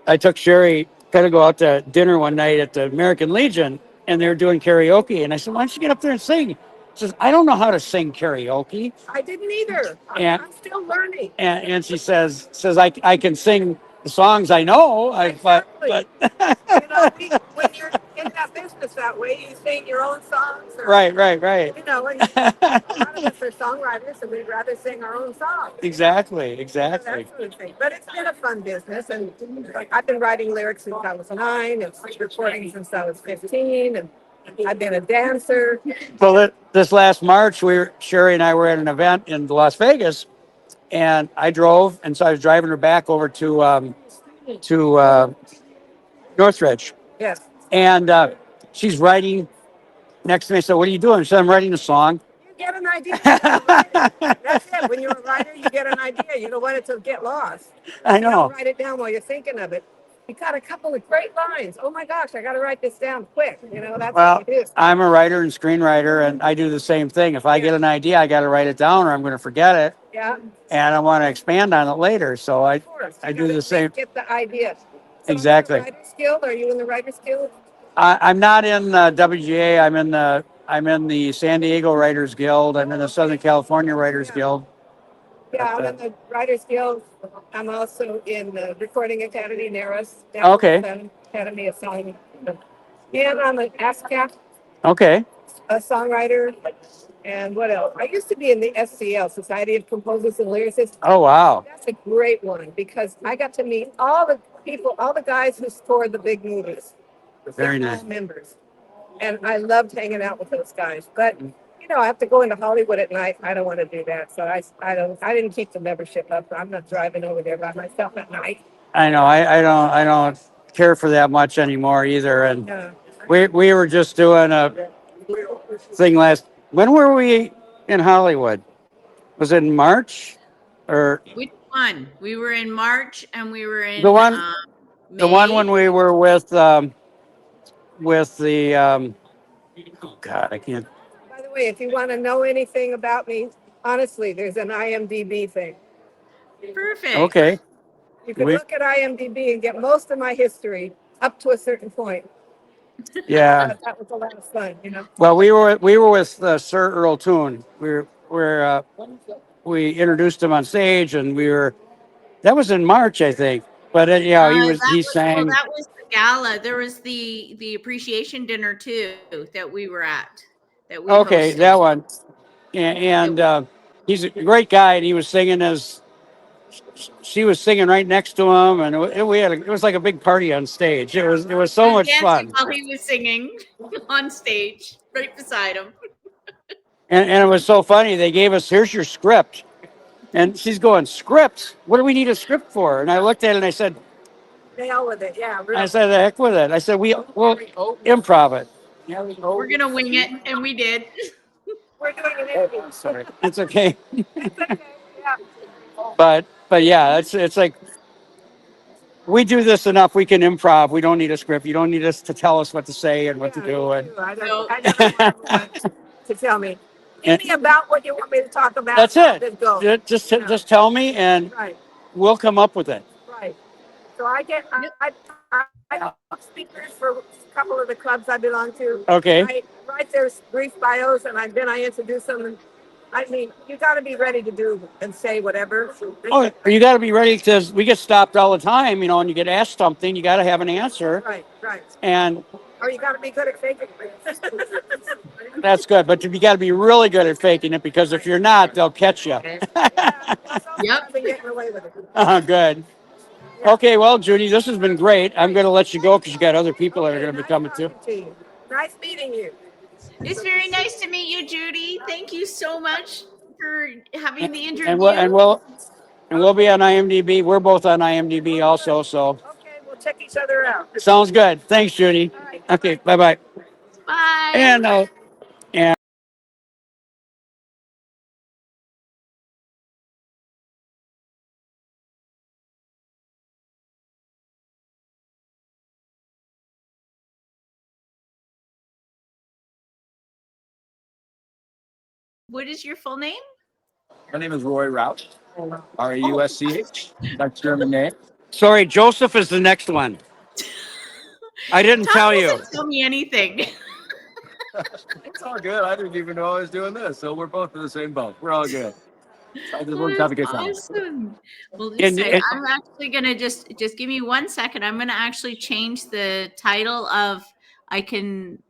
I took Sherry kind of go out to dinner one night at the American Legion, and they were doing karaoke, and I said, "Why don't you get up there and sing?" She says, "I don't know how to sing karaoke." I didn't either. And I'm still learning. and she says I can sing the songs I know, Exactly. but When you're in that business that way, you sing your own songs. Or, right. and a lot of us are songwriters, and we'd rather sing our own songs. Exactly. That sort of thing. But it's been a fun business, and I've been writing lyrics since I was 9, and recording since I was 15, and I've been a dancer. Well, this last March, Sherry and I were at an event in Las Vegas, and I drove, and so I was driving her back over to Northridge, Yes. and she's writing next to me. I said, "What are you doing?" She said, "I'm writing a song." You get an idea. That's it. When you're a writer, you get an idea. You don't want it to get lost. I You don't know. write it down while you're thinking of it. You got a couple of great lines. Oh my gosh, I got to write this down quick. That's Well, what it is. I'm a writer and screenwriter, and I do the same thing. If I get an idea, I got to write it down, or I'm going to forget it, Yeah, and I want to expand on it later. So of course. I You do gotta the same. Get the idea. So Exactly. Writer's Guild? Are you in the Writer's Guild? I'm not in WGA. I'm in the San Diego Writers Guild. I'm in the Southern California Writers Guild. Yeah, I'm in the Writers Guild. I'm also in the Recording Academy, NARAS, Okay. National Academy of Song. And I'm an ASCAP, Okay. a songwriter. And what else? I used to be in the SCL, Society of Composers and Lyricists. Oh wow. That's a great one because I got to meet all the people, all the guys who scored the big movies. Very They're all nice. members. And I loved hanging out with those guys. But I have to go into Hollywood at night. I don't want to do that. So I didn't keep the membership up. I'm not driving over there by myself at night. I know. I don't care for that much anymore either. And Yeah. we were just doing a thing last. When were we in Hollywood? Was it in March or Which one? We were in March and we were in the one May. the one when we were with the oh God, I can't. By the way, if you want to know anything about me, honestly, there's an IMDb thing. Perfect. Okay. You can We- look at IMDb and get most of my history up to a certain point. Yeah. But that was a lot of fun. Well, we were with Sir Earl Toon. We introduced him on stage, and that was in March, I think. But he sang. That was the gala. There was the appreciation dinner too that we were at. That we Okay, hosted. that one. And he's a great guy, and he was singing as she was singing right next to him, and it was like a big party on stage. It was so much Dancing fun, while he was singing on stage right beside him. and it was so funny. They gave us, "Here's your script," and she's going, "Script? What do we need a script for?" And I looked at it and I said, The hell with it. Yeah, really. "I said the heck with it." I said, "We'll improv it." We're gonna wing it, and we did. We're doing an interview. Sorry, it's okay. Yeah. But yeah, it's like we do this enough. We can improv. We don't need a script. You don't need us to tell us what to say and what to do. And I never want to tell me. Tell me about what you want me to talk about. that's it. Let's go. Just tell me, and Right, we'll come up with it. right. So I speakers for a couple of the clubs I belong to. Okay. I write their brief bios, and then I introduce them. And I mean, you got to be ready to do and say whatever. Oh, you got to be ready because we get stopped all the time, and you get asked something, you got to have an answer, Right. and Or you got to be good at faking it. that's good. But you got to be really good at faking it because if you're not, they'll catch you. Yep. I've been getting away with it. Good. Okay, well, Judy, this has been great. I'm going to let you go because you got other people that are going to be coming too. Nice meeting you. It's very nice to meet you, Judy. Thank you so much for having the And we'll interview. and we'll and we'll be on IMDb. We're both on IMDb also. So Okay, we'll check each other out. sounds good. Thanks, Judy. Okay, bye bye. Bye. And What is your full name? My name is Roy Rausch, Rausch. That's German name. sorry, Joseph is the next one. I didn't Tom tell you. doesn't tell me anything. It's all good. I didn't even know I was doing this. So we're both in the same boat. We're all good. I just wanted to have a That is good time. awesome. Well, And, listen, and I'm actually gonna just give me 1 second. I'm gonna actually change the title of. I can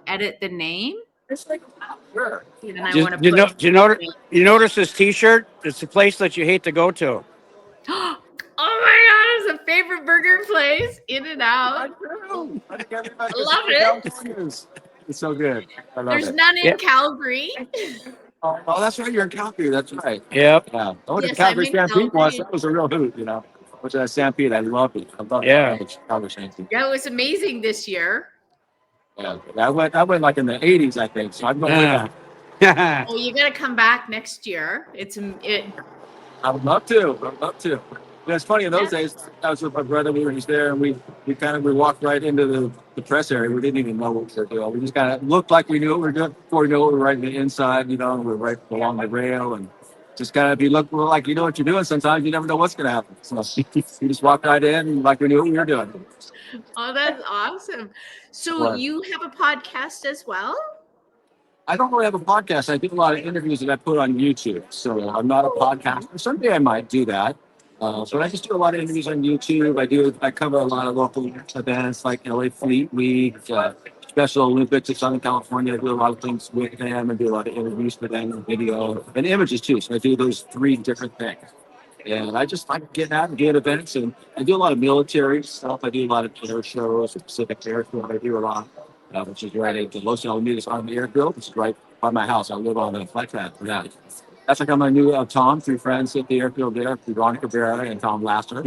edit the name, Sure. and I want to put. you notice this T-shirt? It's a place that you hate to go to. Oh my God! It's a favorite burger place, In and I Out. do. I think everybody I gets love to it. California's. It's so good. I love There's it. none in Yeah. Calgary. Oh, that's right. You're in Calgary. That's right. Yep. Yeah. I went to Yes, I'm Calgary in Stampede once. Calgary. That was a real hoot, you know. Which is Stampede. I loved it. I loved Yeah. Calgary Stampede. Yeah, it was amazing this year. Yeah. I went like in the 80s, I think. So I'm going way back. Yeah. Oh, you got to come back next year. I would love to. I would love to. Yeah, it's funny in those days. I was with my brother. We were just there, and we walked right into the press area. We didn't even know what we were doing. We just kind of looked like we knew what we were doing before we knew what we were right in the inside. You know, we were right along the rail, and just kind of, if you look like you know what you're doing, sometimes you never know what's going to happen. So we just walked right in like we knew what we were doing. Oh, that's awesome. So Right. you have a podcast as well? I don't really have a podcast. I do a lot of interviews that I put on YouTube. So I'm not a podcaster. Someday I might do that. But I just do a lot of interviews on YouTube. I cover a lot of local events like LA Fleet Week, Special Olympics in Southern California. I do a lot of things with them and do a lot of interviews for them, and video and images too. So I do those three different things. And I just like getting out and doing events. And I do a lot of military stuff. I do a lot of air shows, Pacific Airfield. I do a lot, which is right at the Los Alamitos Army Airfield, which is right by my house. I live on the flight pad for that. That's like I knew Tom through friends at the airfield there, through Ron Cabrera and Tom Lasser.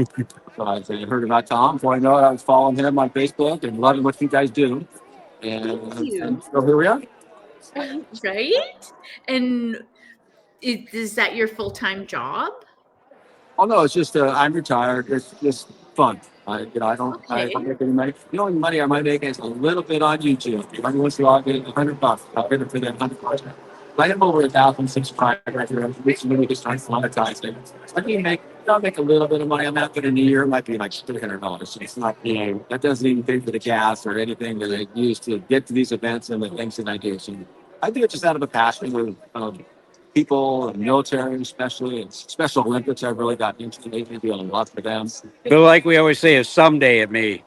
So I heard about Tom. Before I know it, I was following him on Facebook and loving what you guys do. And so here we are. Right? And is that your full-time job? Oh no, it's just I'm retired. It's just fun. I Okay. don't make any money. The only money I might make is a little bit on YouTube. Every once in a while, I get $100. I'll get it for that $100. I have over 1,000 subscribers right here. Recently, we just started monetizing. I can I'll make a little bit of money on that, but in a year it might be like $300. So it's not, that doesn't even pay for the gas or anything that I use to get to these events and the things that I do. So I do it just out of a passion with people, and military especially, and Special Olympics. I've really got into lately, doing a lot for them. But like we always say, is someday it may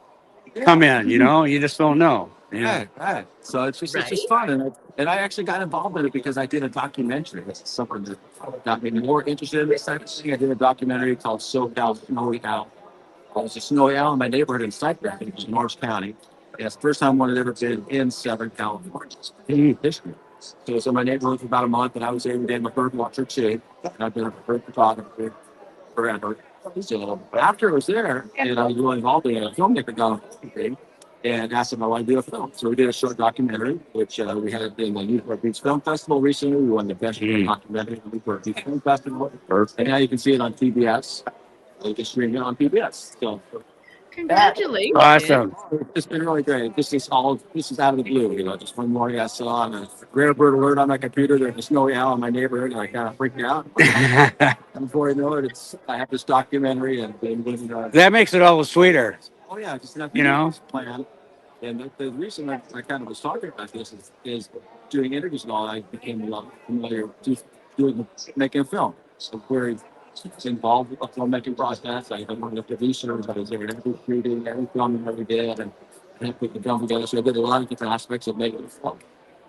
come in. You just don't know. Yeah. Right. So it's Right. just fun, and I actually got involved in it because I did a documentary. This is something that got me more interested in this type of thing. I did a documentary called SoCal Snowy Owl. There's a snowy owl in my neighborhood in Cypress, which is in Orange County. And it's the first time one had ever been in Southern California. In history. So my neighborhood for about a month, and I was every day. I'm a bird watcher too, and I've been a bird photographer forever. So after I was there, and I was really involved in it, a filmmaker got on and asked if I wanted to do a film. So we did a short documentary, which we had in the Newport Beach Film Festival recently. We won the best documentary at the Newport Beach Film Festival. And now you can see it on PBS. You can stream it on PBS. So Congratulations. Awesome. it's been really great. This is out of the blue. Just one morning I saw on a rare bird alert on my computer there's a snowy owl in my neighborhood, and I kind of freaked out. And before I know it, I have this documentary and That makes it all the sweeter. oh yeah, just enough plan. And the reason I kind of was talking about this is doing interviews and all. I became a lot familiar making a film. So very involved with the filmmaking process. I had one of the producers. I was there every shooting, every filming that we did, and I put the film together. So I did a lot of different aspects of making a film.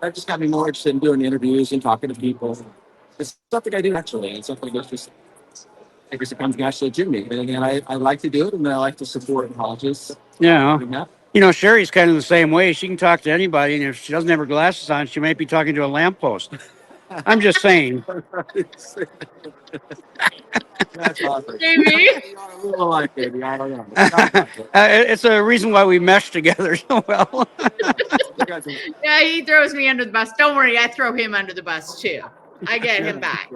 That just got me more interested in doing interviews and talking to people. It's something I do actually. It's something that's just I guess it comes naturally to me. And I like to do it, and I like to support colleges. Yeah. doing that. You know, Sherry's kind of the same way. She can talk to anybody, and if she doesn't have her glasses on, she might be talking to a lamppost. I'm just saying. That's awesome. Jamie. You are a little alike, baby. I don't know. It's a reason why we mesh together so well. You guys are- Yeah, he throws me under the bus. Don't worry, I throw him under the bus too. I get him back.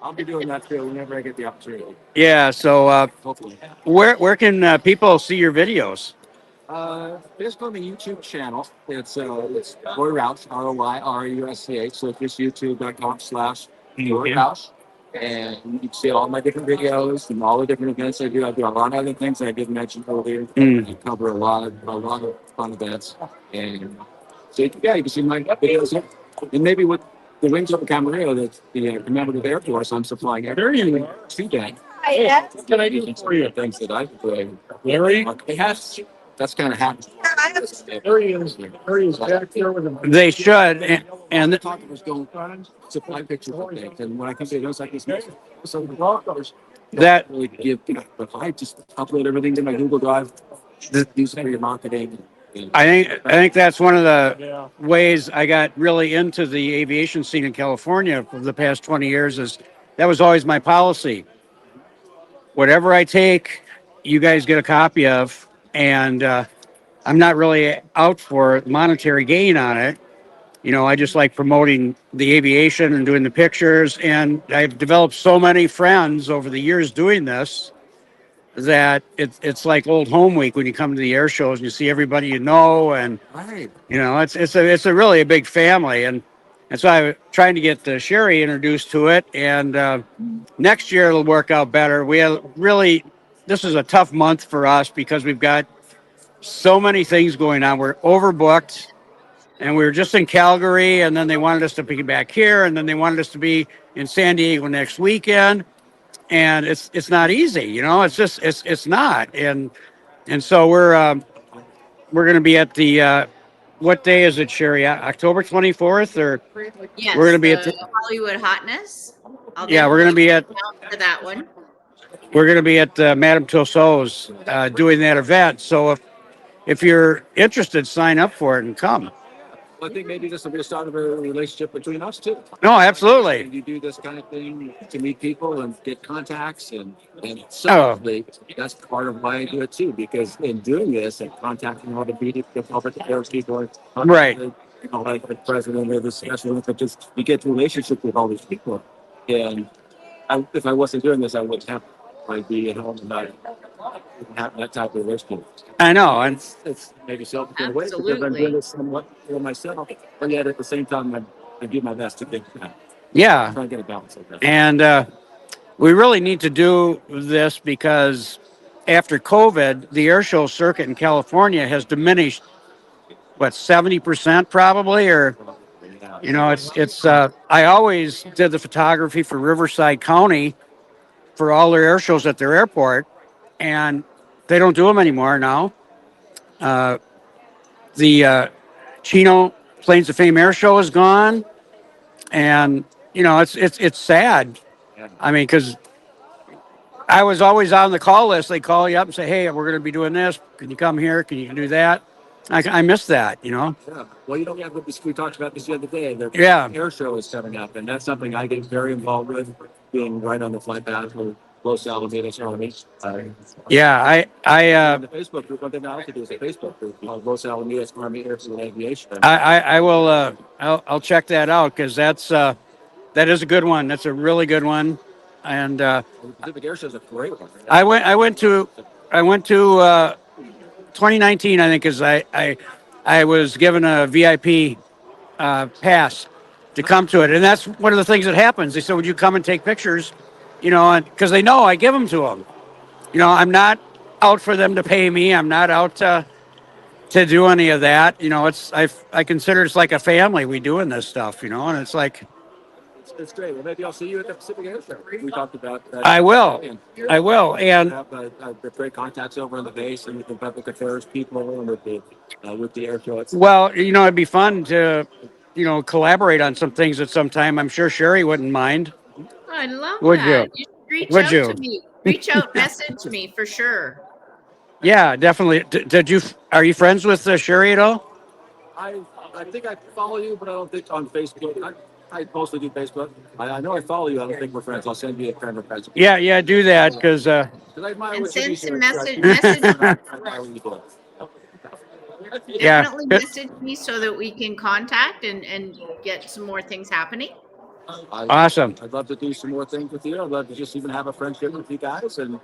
I'll be doing that too whenever I get the opportunity. Yeah. So, Hopefully. where can people see your videos? Just on the YouTube channel. It's Roy Roush, ROYRUSCH. So it's just youtube.com/Roy Roush. And you can see all my different videos and all the different events I do. I do a lot of other things I didn't mention earlier. I cover a lot of fun events. And so yeah, you can see my videos. And maybe with the Wings Over Camarillo, that's the commemorative Air Force, I'm supplying everything to that. Can I do for you? Things that I do. Larry? It has. That's kind of happened. Larry is back there with him. They should, and The talkers don't supply pictures of things, and when I come to those like this, so the talkers that really give back. But I just upload everything to my Google Drive, use it for your marketing. I think that's one of the ways I got really into the aviation scene in California for the past 20 years. Is that was always my policy. Whatever I take, you guys get a copy of, and I'm not really out for monetary gain on it. You know, I just like promoting the aviation and doing the pictures, and I've developed so many friends over the years doing this that it's like old home week when you come to the air shows and you see everybody you know, and Right. you know it's a really a big family, and so I'm trying to get Sherry introduced to it, and next year it'll work out better. We have really, this is a tough month for us because we've got so many things going on. We're overbooked, and we were just in Calgary, and then they wanted us to be back here, and then they wanted us to be in San Diego next weekend, and it's not easy, you know. It's just it's not, and so we're going to be at the what day is it, Sherry? October 24th, or Yes, we're going to be at the the, Hollywood Hotness. yeah, we're going to be at for that one. Madame Tussauds doing that event. So if you're interested, sign up for it and come. Well, I think maybe this will be the start of a relationship between us too. No, absolutely. And you do this kind of thing to meet people and get contacts, and Oh. selfishly, that's part of why I do it too. Because in doing this and contacting all the media, the public affairs people, Right. You know, like the president or the special, but just you get relationship with all these people. And if I wasn't doing this, I wouldn't have. I'd be at home and not have that type of relationship. I know, and It's maybe selfish in a way because I'm Absolutely. doing this somewhat for myself, but yet at the same time, I do my best to get yeah, try and get a balance like that. and we really need to do this because after COVID, the air show circuit in California has diminished. What, 70% probably, or you know, it's. I always did the photography for Riverside County for all their air shows at their airport, and they don't do them anymore now. The Chino Planes of Fame Air Show is gone, and you know it's sad. I mean, because I was always on the call list. They call you up and say, "Hey, we're going to be doing this. Can you come here? Can you do that?" I miss that, you know. Yeah. Well, you know, we talked about this the other day. The Yeah. air show is coming up, and that's something I get very involved with, being right on the flight path for Los Alamitos Army. Yeah, And the Facebook group, one thing I like to do is a Facebook group called Los Alamitos Army Airfield Aviation. I will. I'll check that out because that is a good one. That's a really good one, and The Pacific Air Show is a great one. I went to 2019, I think, because I was given a VIP pass to come to it, and that's one of the things that happens. They said, "Would you come and take pictures?" You know, and because they know I give them to them. You know, I'm not out for them to pay me. I'm not out to do any of that. You know, I consider it's like a family. We doing this stuff. You know, and it's like It's great. Well, maybe I'll see you at the Pacific Air Show. We talked about that. I will, And and have the great contacts over in the base and with the public affairs people and with the air show. well, you know, it'd be fun to, you know, collaborate on some things at some time. I'm sure Sherry wouldn't mind. I love Would that. you? Reach Would out to you? me. Reach out, message me for sure. Yeah, definitely. Did you? Are you friends with Sherry at all? I I think I follow you, but I don't think on Facebook. I mostly do Facebook. I know I follow you. I don't think we're friends. I'll send you a friend request. Yeah, yeah, do that because Because I admire And what you do, send some sir. message. I admire what you do. yeah, Definitely message me so that we can contact and get some more things happening. awesome, I'd love to do some more things with you. I'd love to just even have a friendship with you guys and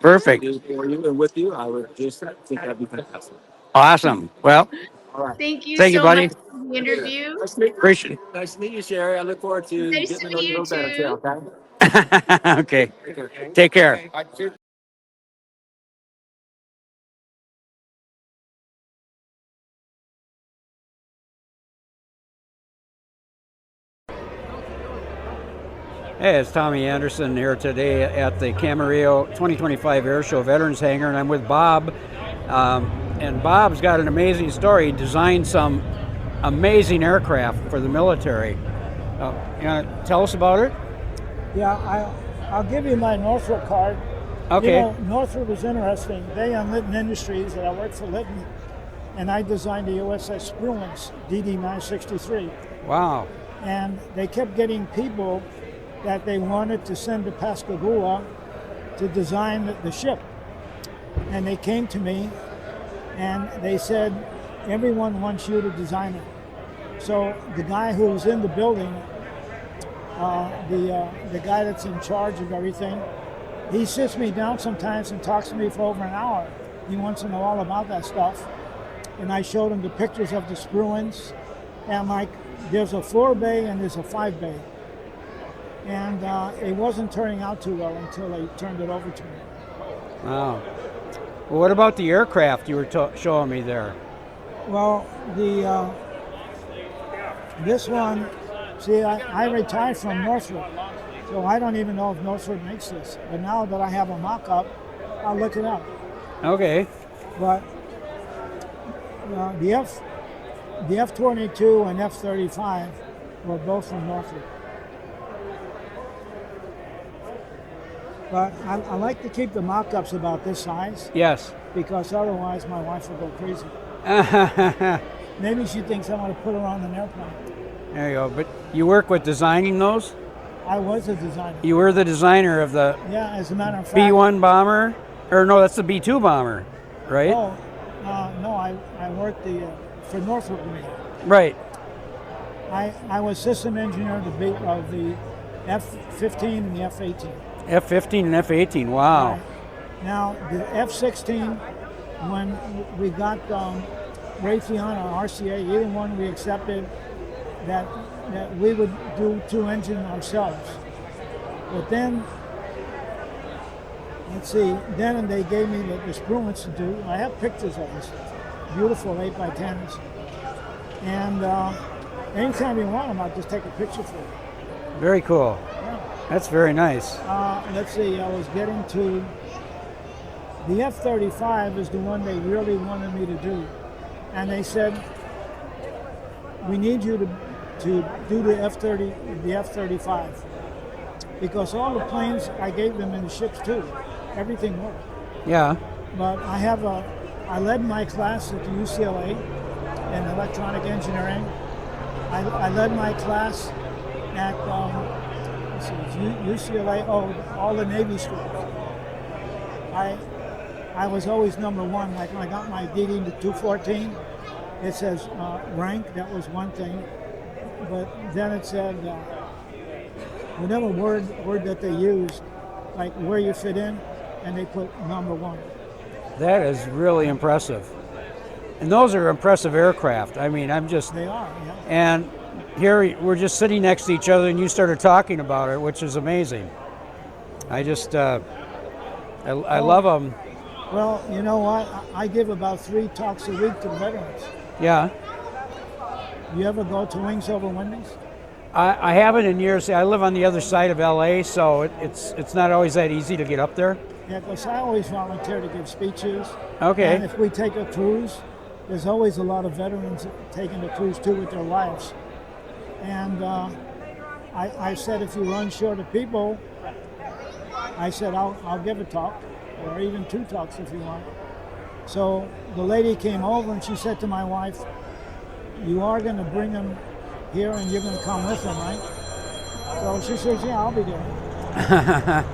perfect, do for you and with you. I would just think that'd be fantastic. awesome. Well, All right. Thank you thank you, so much buddy. for the interview. Appreciate. Nice to meet you, Sherry. I look forward to Nice getting to to know meet you a you little better too. too. Okay. Okay, take care. Hey, it's Tommy Anderson here today at the Camarillo 2025 Airshow Veterans Hangar, and I'm with Bob. And Bob's got an amazing story. He designed some amazing aircraft for the military. You want to tell us about it? Yeah, I'll give you my Northrop card. Okay. You know, Northrop was interesting. They on Litton Industries, and I worked for Litton, and I designed the USS Spruance DD-963. Wow. And they kept getting people that they wanted to send to Pascagoula to design the ship. And they came to me, and they said, everyone wants you to design it. So the guy who's in the building, the guy that's in charge of everything, he sits me down sometimes and talks to me for over an hour. He wants to know all about that stuff. And I showed him the pictures of the Spruance. And I'm like, there's a 4-bay and there's a 5-bay. And it wasn't turning out too well until they turned it over to me. Wow. Well, what about the aircraft you were showing me there? Well, this one, see, I retired from Northrop, so I don't even know if Northrop makes this. But now that I have a mock-up, I'll look it up. Okay. But the F-22 and F-35 were both from Northrop. But I like to keep the mock-ups about this size. Yes. Because otherwise my wife will go crazy. Maybe she thinks I'm going to put her on an airplane. There you go. But you work with designing those? I was a designer. You were the designer of the Yeah, as a matter of fact. B-1 bomber? Or no, that's the B-2 bomber, right? Oh, no, I worked for Northrop Grumman. Right. I was system engineer of the F-15 and the F-18. F-15 and F-18, wow. Right. Now, the F-16, when we got Raytheon or RCA, either one we accepted that we would do 2 engine ourselves. But then, let's see, then they gave me the Spruance to do. I have pictures of this beautiful 8x10s. And anytime you want them, I'll just take a picture for you. Very cool. Yeah. That's very nice. Let's see, I was getting to the F-35 is the one they really wanted me to do. And they said, we need you to do the F-35. Because all the planes, I gave them in the ships too. Everything worked. Yeah. But I led my class at the UCLA in electronic engineering. I led my class at UCLA, all the Navy schools. I was always number one. Like when I got my DD to 214, it says rank, that was one thing. But then it said, whatever word that they used, like where you fit in, and they put number one. That is really impressive. And those are impressive aircraft. I mean, They are, yeah. And here we're just sitting next to each other and you started talking about it, which is amazing. I just, I love them. Well, you know what? I give about 3 talks a week to veterans. Yeah. You ever go to Wings Over Wendy's? I haven't in years. I live on the other side of LA, so it's not always that easy to get up there. Yeah, because I always volunteer to give speeches. Okay. And if we take a cruise, there's always a lot of veterans taking a cruise too with their wives. And I said, if you run short of people, I said, I'll give a talk, or even 2 talks if you want. So the lady came over and she said to my wife, you are going to bring him here and you're going to come with him, right? So she says, yeah, I'll be there.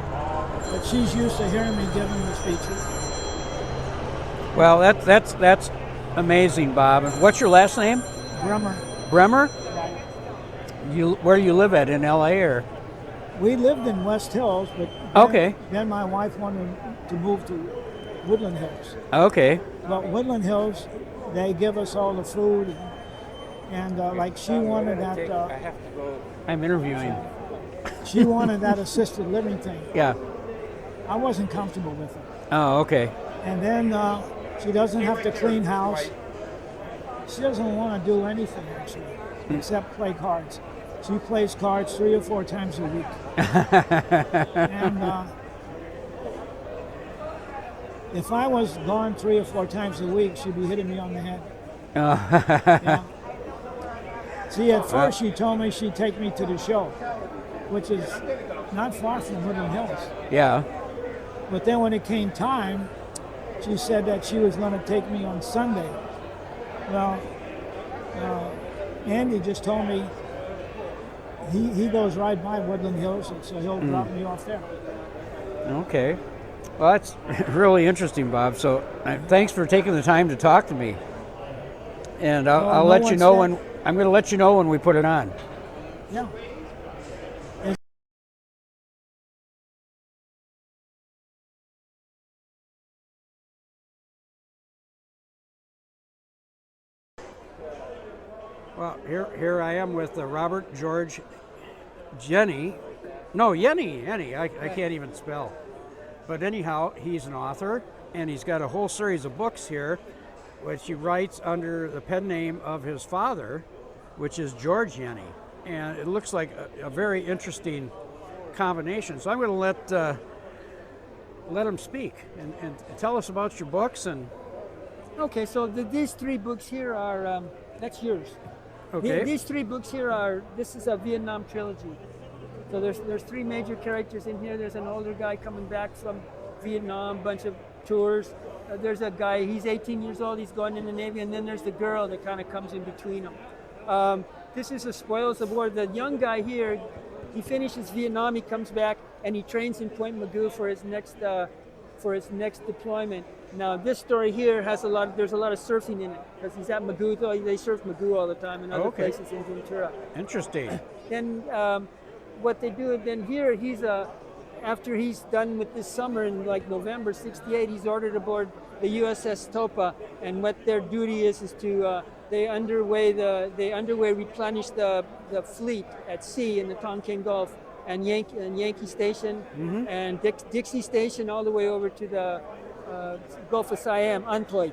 But she's used to hearing me giving the speeches. Well, that's amazing, Bob. And what's your last name? Bremer. Bremer? Right. Where do you live at, in LA or? We lived in West Hills, but Okay. Then my wife wanted to move to Woodland Hills. Okay. But Woodland Hills, they give us all the food, and like she wanted that. I'm interviewing. She wanted that assisted living thing. Yeah. I wasn't comfortable with it. Oh, okay. And then she doesn't have to clean house. She doesn't want to do anything actually, except play cards. She plays cards 3 or 4 times a week. And if I was gone 3 or 4 times a week, she'd be hitting me on the head. Yeah. See, at first she told me she'd take me to the show, which is not far from Woodland Hills. Yeah. But then when it came time, she said that she was going to take me on Sunday. Well, Andy just told me he goes right by Woodland Hills, and so he'll drop me off there. Okay. Well, that's really interesting, Bob. So thanks for taking the time to talk to me. And I'll let you know when I'm going to let you know when we put it on. Yeah. Well, here I am with Robert George Yenny. I can't even spell. But anyhow, he's an author, and he's got a whole series of books here, which he writes under the pen name of his father, which is George Yenny. And it looks like a very interesting combination. So I'm going to let him speak and tell us about your books. And Okay, so these 3 books here are, that's yours. okay. These 3 books here this is a Vietnam trilogy. So there's 3 major characters in here. There's an older guy coming back from Vietnam, bunch of tours. There's a guy, he's 18 years old, he's going in the Navy, and then there's the girl that kind of comes in between them. This is the spoils of war. The young guy here, he finishes Vietnam, he comes back, and he trains in Point Mugu for his next deployment. Now this story here has there's a lot of surfing in it, because he's at Mugu, they surf Mugu all the time and other places in Ventura. Interesting. Then what they do, then here after he's done with this summer in like November '68, he's ordered aboard the USS Topa, and what their duty is to they underway replenish the fleet at sea in the Tonkin Gulf, and Yankee Station and Dixie Station all the way over to the Gulf of Siam, Antoi.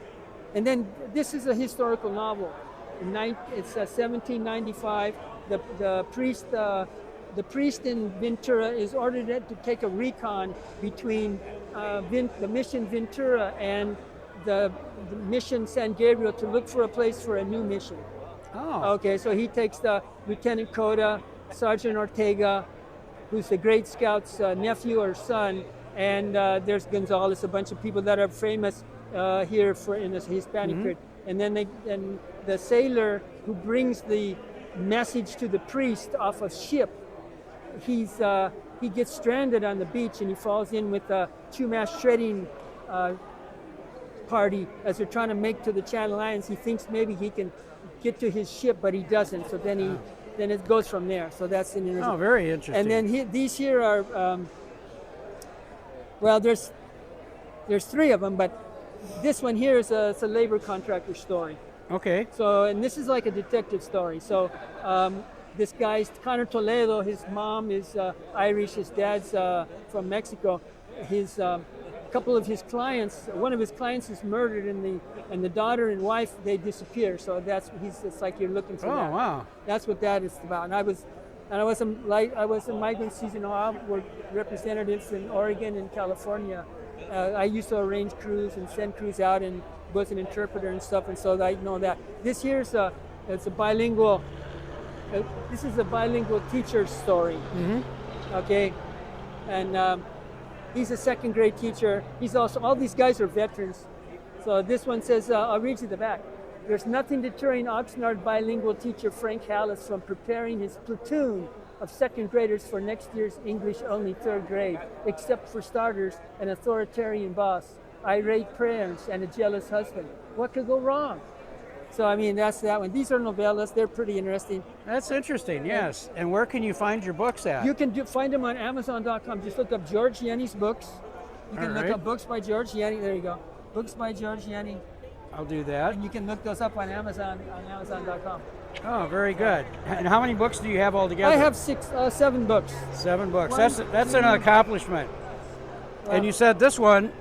And then this is a historical novel. It's 1795. The priest in Ventura is ordered to take a recon between the mission Ventura and the mission San Gabriel to look for a place for a new mission. Oh. Okay, so he takes the Lieutenant Coda, Sergeant Ortega, who's the Great Scout's nephew or son, and there's Gonzalez, a bunch of people that are famous here in the Hispanic period. And then the sailor who brings the message to the priest off a ship, he gets stranded on the beach, and he falls in with a Chumash shredding party as they're trying to make to the Channel Islands. He thinks maybe he can get to his ship, but he doesn't. So then it goes from there. So that's an interesting. Oh, very interesting. And then these here are, there's 3 of them, but this one here is it's a labor contractor story. Okay. So, and this is like a detective story. So, this guy's Connor Toledo. His mom is Irish. His dad's from Mexico. His couple of his clients, one of his clients is murdered, and the daughter and wife, they disappear. So it's like you're looking for that. Oh, wow. That's what that is about. And I was in migrant season. I worked representatives in Oregon and California. I used to arrange crews and send crews out and was an interpreter and stuff, and so I know that. This here's it's a bilingual. This is a bilingual teacher's story. Okay, and He's a second grade teacher. He's also, all these guys are veterans. So this one says, I'll read you the back. There's nothing deterring Oxnard bilingual teacher Frank Hallis from preparing his platoon of second graders for next year's English-only third grade, except for starters, an authoritarian boss, irate parents, and a jealous husband. What could go wrong? So, I mean, that's that one. These are novellas. They're pretty interesting. That's interesting, yes. And where can you find your books at? You can find them on Amazon.com. Just look up George Yenny's books. You can All look right. up books by George Yenny. There you go. Books by George Yenny. I'll do that. And you can look those up on Amazon.com. Oh, very good. And how many books do you have altogether? I have 7 books. 7 books. One, That's an accomplishment. And you said this one,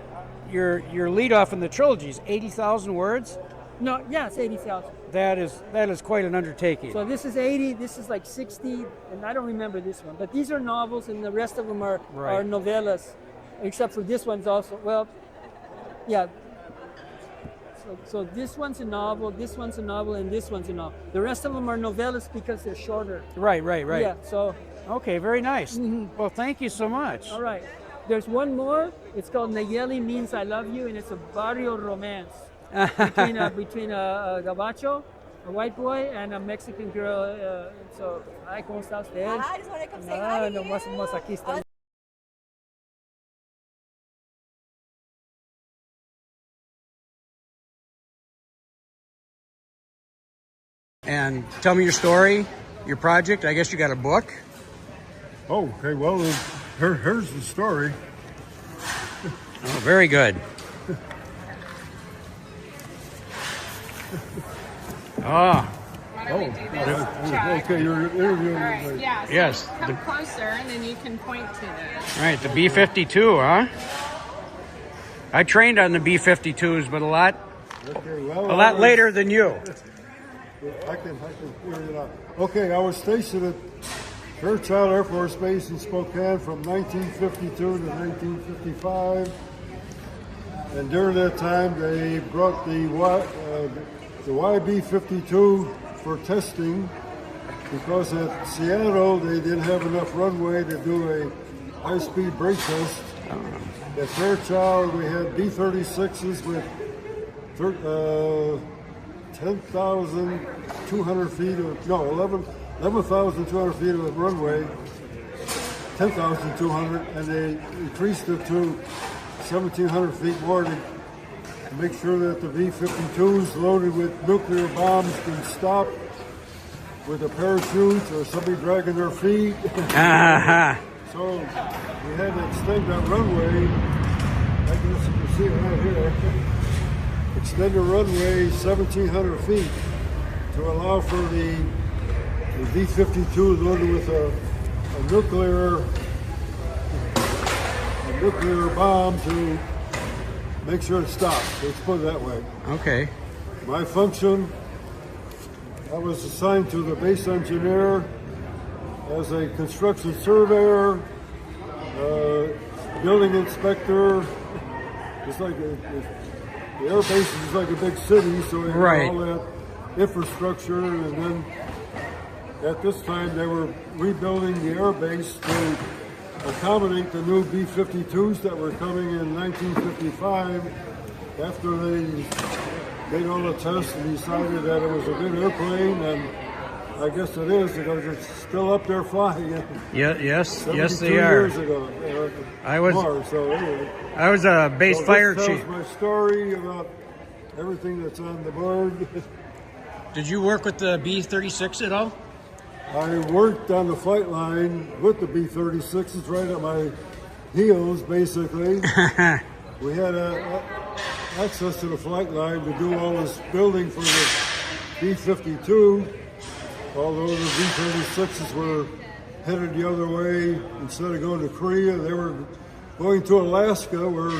your lead off in the trilogy is 80,000 words. No, yeah, it's 80,000. That is quite an undertaking. So this is 80. This is like 60, and I don't remember this one. But these are novels, and the rest of them are novellas, except for this one's also. Well, yeah. So this one's a novel, this one's a novel, and this one's a novel. The rest of them are novellas because they're shorter. Right. Yeah, so. Okay, very nice. Well, thank you so much. All right. There's one more. It's called Nayeli Means I Love You, and it's a barrio romance between a gabacho, a white boy, and a Mexican girl. So, ay, ¿cómo está usted? I just want to come say hi. No, más aquí está. And tell me your story, your project. I guess you got a book. Oh, okay. Well, here's the story. Oh, very good. Ah. Okay, you're interviewing. Right, yeah, so yes. Come closer, and then you can point to the. Right, the B-52, huh? I trained on the B-52s, but a lot later than you. I can figure it out. Okay, I was stationed at Fairchild Air Force Base in Spokane from 1952 to 1955. And during that time, they brought the YB-52 for testing because at Seattle, they didn't have enough runway to do a high-speed brake test. At Fairchild, we had B-36s with 10,200 feet of, no, 11,200 feet of runway, 10,200, and they increased it to 1,700 feet more to make sure that the B-52s loaded with nuclear bombs can stop with a parachute or somebody dragging their feet. So we had to extend that runway. I guess you can see it right here. Extend the runway 1,700 feet to allow for the B-52 loaded with a nuclear bomb to make sure it stops. Let's put it that way. Okay. My function, I was assigned to the base engineer as a construction surveyor, building inspector. It's like the air base is like a big city, so we had all that infrastructure, and then at this time they were rebuilding the air base to accommodate the new B-52s that were coming in 1955 after they made all the tests and decided that it was a good airplane, and I guess it is because it's still up there flying. Yes, they are. Years ago, I was anyway. I was a base fire this chief. tells my story about everything that's on the board. Did you work with the B-36 at all? I worked on the flight line with the B-36s right at my heels, basically. We had access to the flight line to do all this building for the B-52, although the B-36s were headed the other way. Instead of going to Korea, they were going to Alaska, where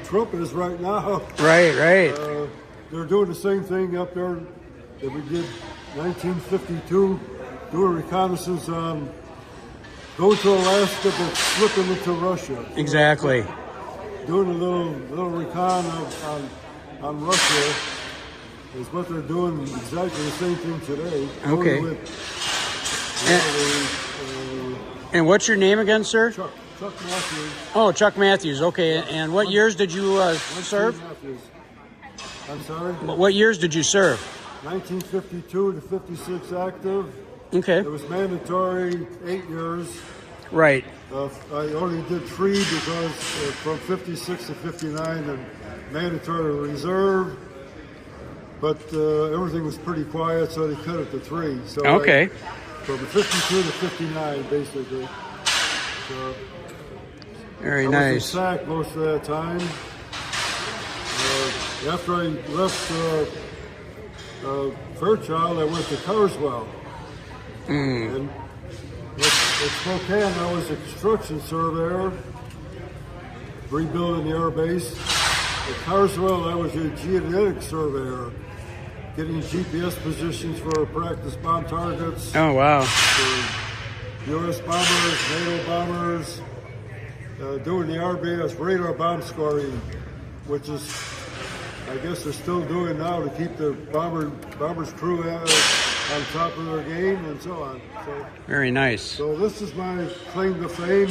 Trump is right now. Right. They're doing the same thing up there that we did 1952, doing reconnaissance on going to Alaska but slipping into Russia. Exactly. Doing a little recon on Russia is what they're doing, exactly the same thing today. Okay. And what's your name again, sir? Chuck Chuck Matthews. Oh, Chuck Matthews. Okay. And what years did you serve? Matthews. I'm sorry? What years did you serve? 1952 to 56 active. Okay. It was mandatory 8 years. Right. I only did 3 because from 56 to 59 and mandatory reserve. But everything was pretty quiet, so they cut it to 3. So okay. From 52 to 59, basically. So very I nice. was in SAC most of that time. After I left Fairchild, I went to Carswell. And at Spokane, I was a construction surveyor, rebuilding the air base. At Carswell, I was a geodetic surveyor, getting GPS positions for practice bomb targets. Oh, wow. For U.S. bombers, NATO bombers, doing the RBS radar bomb scoring, which is, I guess they're still doing now to keep the bombers crew on top of their game and so on. So, very nice. So this is my claim to fame.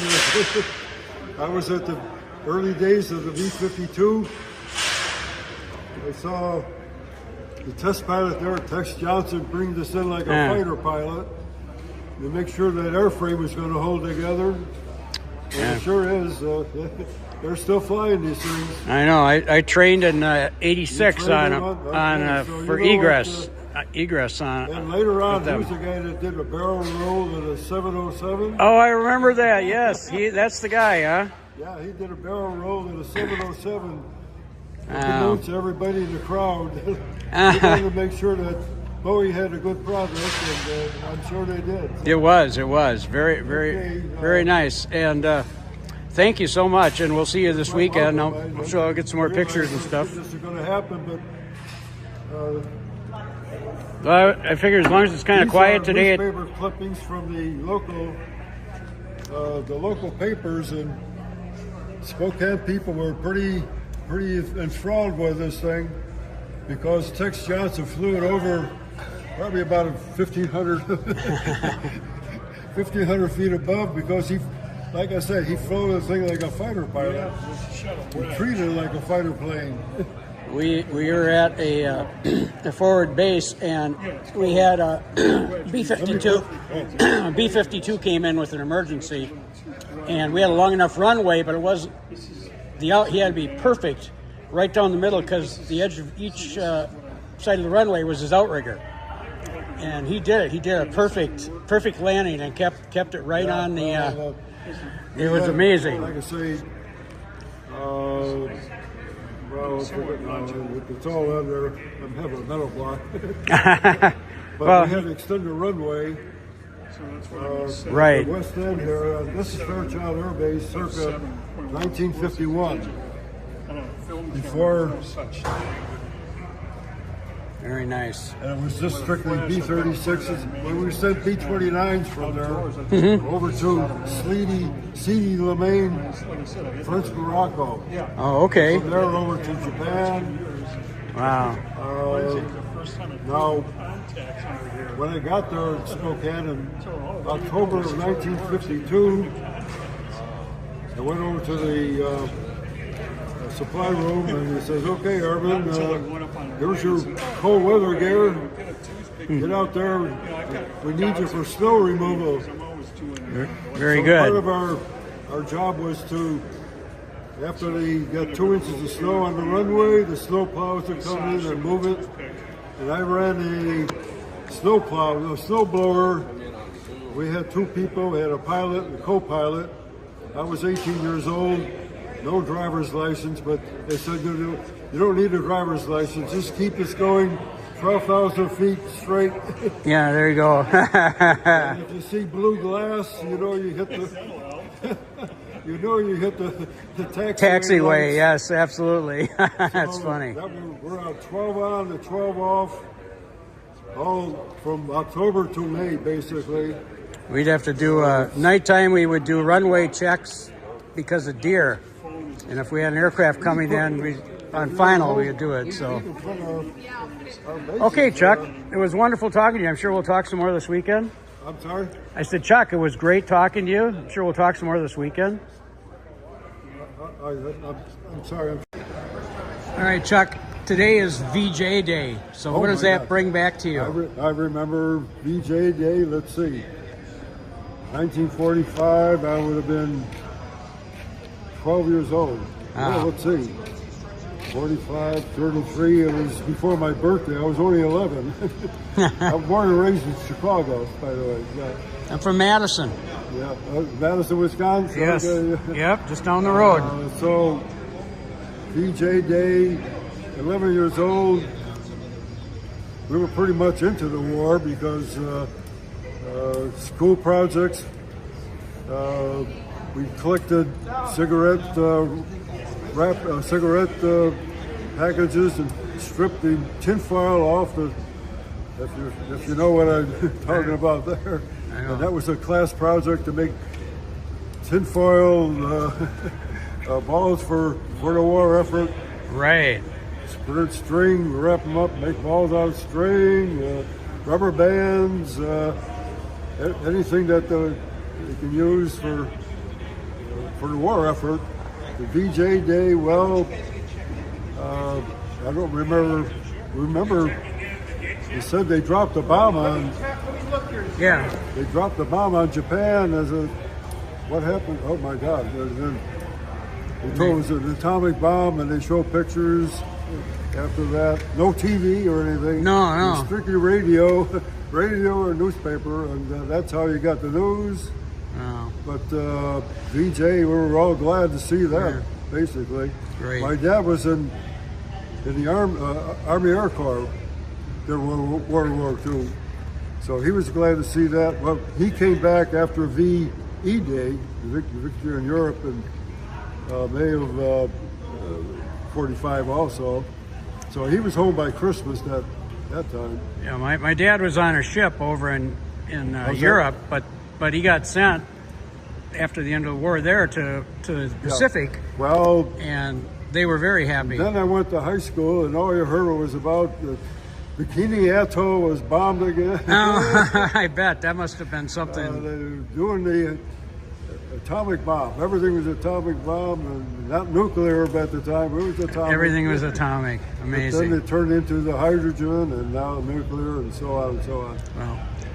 I was at the early days of the B-52. I saw the test pilot there, Tex Johnson, bring this in like a fighter pilot to make sure that airframe was going to hold together. And it sure is. They're still flying these things. I know. I trained in '86 for egress. Egress on. And later on, he was the guy that did a barrel roll in a 707. Oh, I remember that. Yes, that's the guy, huh? Yeah, he did a barrel roll in a 707. Promotes everybody in the crowd. He wanted to make sure that Bowie had a good progress, and I'm sure they did. It was very, very nice. And thank you so much. And we'll see you this weekend. I'm sure I'll get some more pictures and stuff. This is going to happen, but. Well, I figure as long as it's kind of quiet today. Newspaper clippings from the local papers, and Spokane people were pretty enthralled with this thing because Tex Johnson flew it over probably about 1,500 feet above because he, like I said, he flew the thing like a fighter pilot. He treated it like a fighter plane. We were at a forward base, and we had a B-52. B-52 came in with an emergency, and we had a long enough runway, but it wasn't he had to be perfect right down the middle because the edge of each side of the runway was his outrigger, and he did it. He did a perfect landing and kept it right on the. It was amazing. Like I say. Well, it's all under. I'm having a mental block. But we had to extend the runway. Right. The West End here. This is Fairchild Air Base, circa 1951. Before. Very nice. And it was just strictly B-36s. When we sent B-29s from there over to Sidi Lemaine, French Morocco. Oh, okay. From there over to Japan. Wow. Now, when I got there in Spokane in October of 1952, I went over to the supply room and he says, "Okay, Arvin, here's your cold weather gear. Get out there. We need you for snow removal." Very so good. Part of our job was to, after they got 2 inches of snow on the runway, the snow plows would come in and move it. And I ran a snow plow, a snow blower. We had 2 people. We had a pilot and a co-pilot. I was 18 years old. No driver's license, but they said, you don't need a driver's license. Just keep us going 12,000 feet straight. Yeah, there you go. And if you see blue glass, you know you hit the taxiway. Yes, absolutely. That's funny. We're on 12 on to 12 off, all from October to May, basically. We'd have to do nighttime. We would do runway checks because of deer. And if we had an aircraft coming in, on final, we would do it. So, okay, Chuck, it was wonderful talking to you. I'm sure we'll talk some more this weekend. I'm sorry? I said, Chuck, it was great talking to you. I'm sure we'll talk some more this weekend. I'm sorry. All right, Chuck. Today is VJ Day. So what does that bring back to you? I remember VJ Day. Let's see. 1945. I would have been 12 years old. Well, let's see. 45, 33. It was before my birthday. I was only 11. I was born and raised in Chicago, by the way. Yeah. I'm from Madison. Yeah, Madison, Wisconsin. Yes. Okay. Yep, just down the road. So, VJ Day, 11 years old. We were pretty much into the war because school projects. We collected cigarette packages and stripped the tinfoil off the. If you know what I'm talking about there. And that was a class project to make tinfoil balls for the war effort. Right. Split string, wrap them up, make balls out of string, rubber bands, anything that they can use for the war effort. The VJ Day, well, I don't remember. They said they dropped a bomb on. Yeah. They dropped the bomb on Japan as a. What happened? Oh my God! They told it was an atomic bomb, and they showed pictures. After that, no TV or anything. No. It was strictly radio or newspaper, and that's how you got the news. Oh. But VJ, we were all glad to see that. Basically, Great. My dad was in the Army Air Corps during World War II. So he was glad to see that. Well, he came back after VE Day, the victory in Europe in May of 45 also. So he was home by Christmas that time. Yeah, my dad was on a ship over in Europe, but he got sent after the end of the war there to the Pacific. Yeah. Well, and they were very happy. Then I went to high school, and all you heard was about Bikini Atoll was bombed again. Oh, I bet that must have been something. They were doing the atomic bomb. Everything was atomic bomb, and not nuclear at the time. It was atomic. Everything was atomic. Amazing. But then it turned into the hydrogen, and now nuclear, and so on and so on.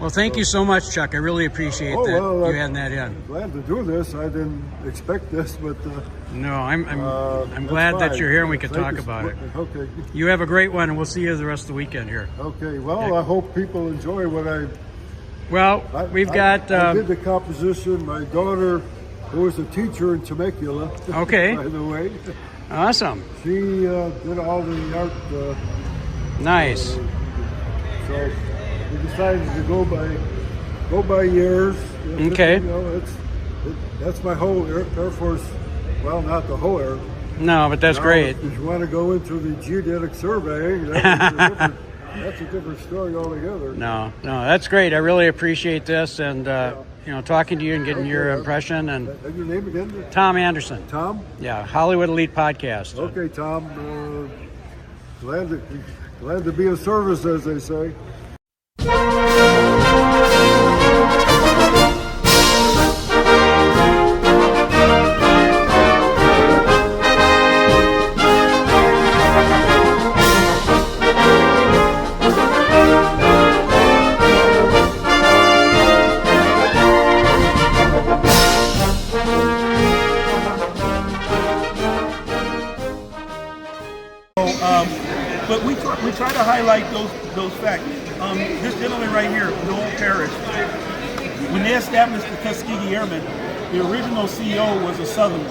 Well, thank you so much, Chuck. I really appreciate that you had that in. I'm glad to do this. I didn't expect this, but no, I'm glad fine. that you're here and we can Thank talk you. about it. Okay. You have a great one, and we'll see you the rest of the weekend here. Okay. Well, I hope people enjoy what I. Well, we've got. I did the composition. My daughter, who was a teacher in Temecula. Okay. By the way. Awesome. She did all the art. Nice. So we decided to go by years. Okay. You know, that's my whole Air Force. Well, not the whole Air. No, but that's great. If you want to go into the geodetic surveying, that's a different story altogether. No, that's great. I really appreciate this, and talking to you and getting your impression. And your name again? Tom Anderson. Tom? Yeah, Hollywood Elite Podcast. Okay, Tom. Glad to be of service, as they say. But we try to highlight those facts. This gentleman right here, Noel Parrish, when they established the Tuskegee Airmen, the original CEO was a Southerner.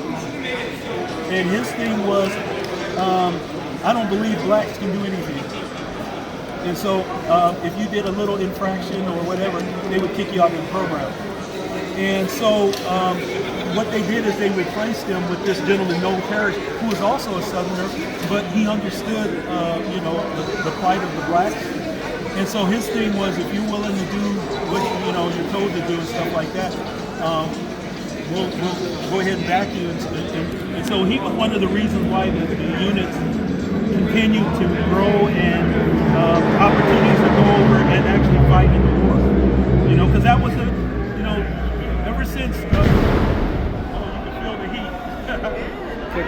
And his thing was, I don't believe blacks can do anything. And so if you did a little infraction or whatever, they would kick you out of the program. And so what they did is they replaced him with this gentleman, Noel Parrish, who was also a Southerner, but he understood, the plight of the blacks. And so his thing was, if you're willing to do what you're told to do and stuff like that, we'll go ahead and back you. And so he was one of the reasons why the units continued to grow and opportunities to go over and actually fight in the war. Because that was ever since. You can feel the heat.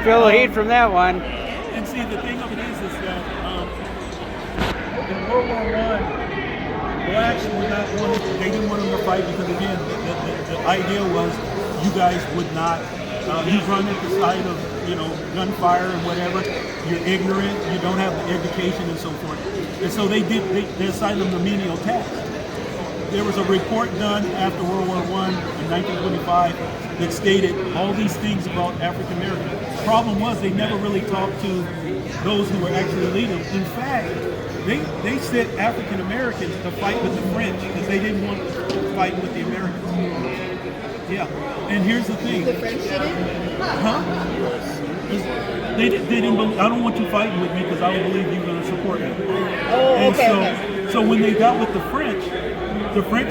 feel the heat from that one. And see, the thing of it is that in World War I, blacks were not wanted. They didn't want them to fight because, again, the idea was you guys would not. You run at the side of gunfire and whatever. You're ignorant. You don't have the education and so forth. And so they assigned them the menial task. There was a report done after World War I in 1925 that stated all these things about African Americans. The problem was they never really talked to those who were actually leading them. In fact, they sent African Americans to fight with the French because they didn't want to fight with the Americans. Yeah, and here's the thing. The French did it? Huh? They didn't believe, I don't want you fighting with me because I don't believe you're going to support me. Oh, And okay. so when they got with the French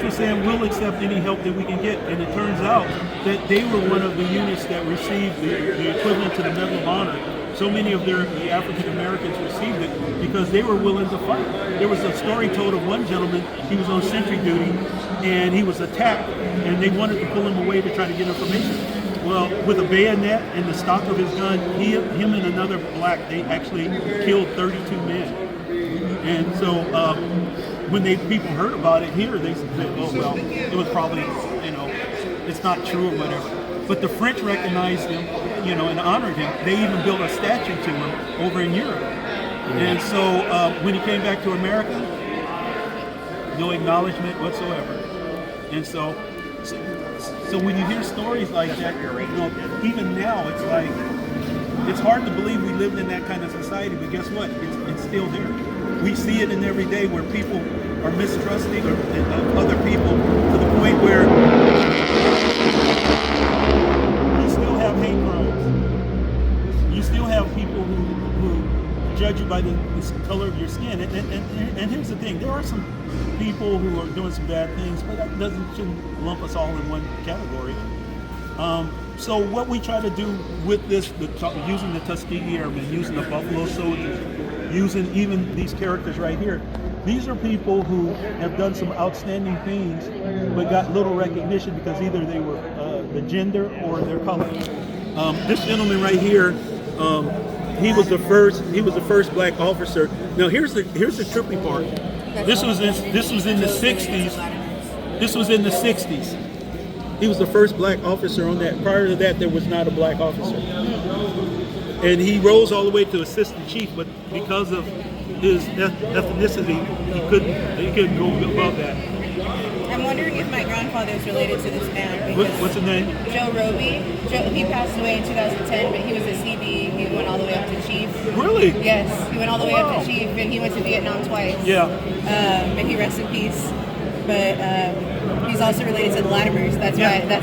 were saying we'll accept any help that we can get, and it turns out that they were one of the units that received the equivalent to the Medal of Honor. So many of the African Americans received it because they were willing to fight. There was a story told of one gentleman, he was on sentry duty, and he was attacked, and they wanted to pull him away to try to get information. Well, with a bayonet and the stock of his gun, him and another black, they actually killed 32 men. And so when people heard about it here, they said, oh, well, it was probably, it's not true or whatever. But the French recognized him, and honored him. They even built a statue to him over in Europe. And so when he came back to America, no acknowledgement whatsoever. And so when you hear stories like that, even now, it's like, it's hard to believe we lived in that kind of society, but guess what? It's still there. We see it in every day where people are mistrusting of other people to the point where you still have hate crimes. You still have people who judge you by the color of your skin. And here's the thing, there are some people who are doing some bad things, but that shouldn't lump us all in one category. So what we try to do with this, using the Tuskegee Airmen, using the Buffalo Soldiers, using even these characters right here, these are people who have done some outstanding things, but got little recognition because either they were the gender or their color. This gentleman right here, he was the first black officer. Now here's the trippy part. This was in the 60s. This was in the 60s. He was the first black officer on that. Prior to that, there was not a black officer. And he rose all the way to assistant chief, but because of his ethnicity, he couldn't go above that. I'm wondering if my grandfather is related to this man. What's his name? Joe Roby. He passed away in 2010, but he was a CB. He went all the way up to chief. Really? Yes, he went all the way up to chief, and he went to Vietnam twice. Yeah. May he rest in peace. But he's also related to the Latimers. That's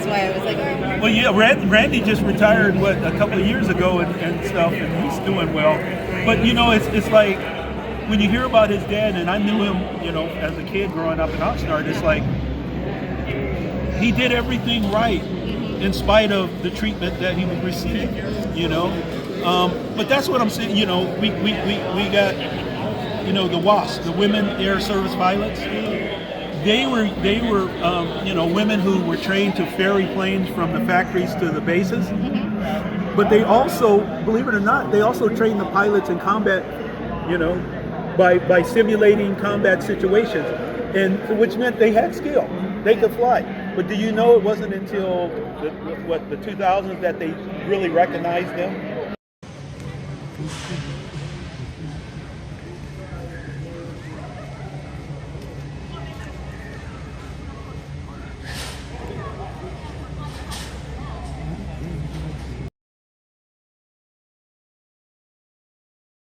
why I was like, oh. Well, yeah, Randy just retired a couple of years ago and stuff, and he's doing well. But it's like when you hear about his dad, and I knew him, as a kid growing up in Oxnard. It's like he did everything right in spite of the treatment that he was receiving. But that's what I'm saying. We got the WASP, the Women Air Service Pilots. They were women who were trained to ferry planes from the factories to the bases. But they also, believe it or not, they also trained the pilots in combat, by simulating combat situations, and which meant they had skill. They could fly. But do you know it wasn't until the 2000s that they really recognized them?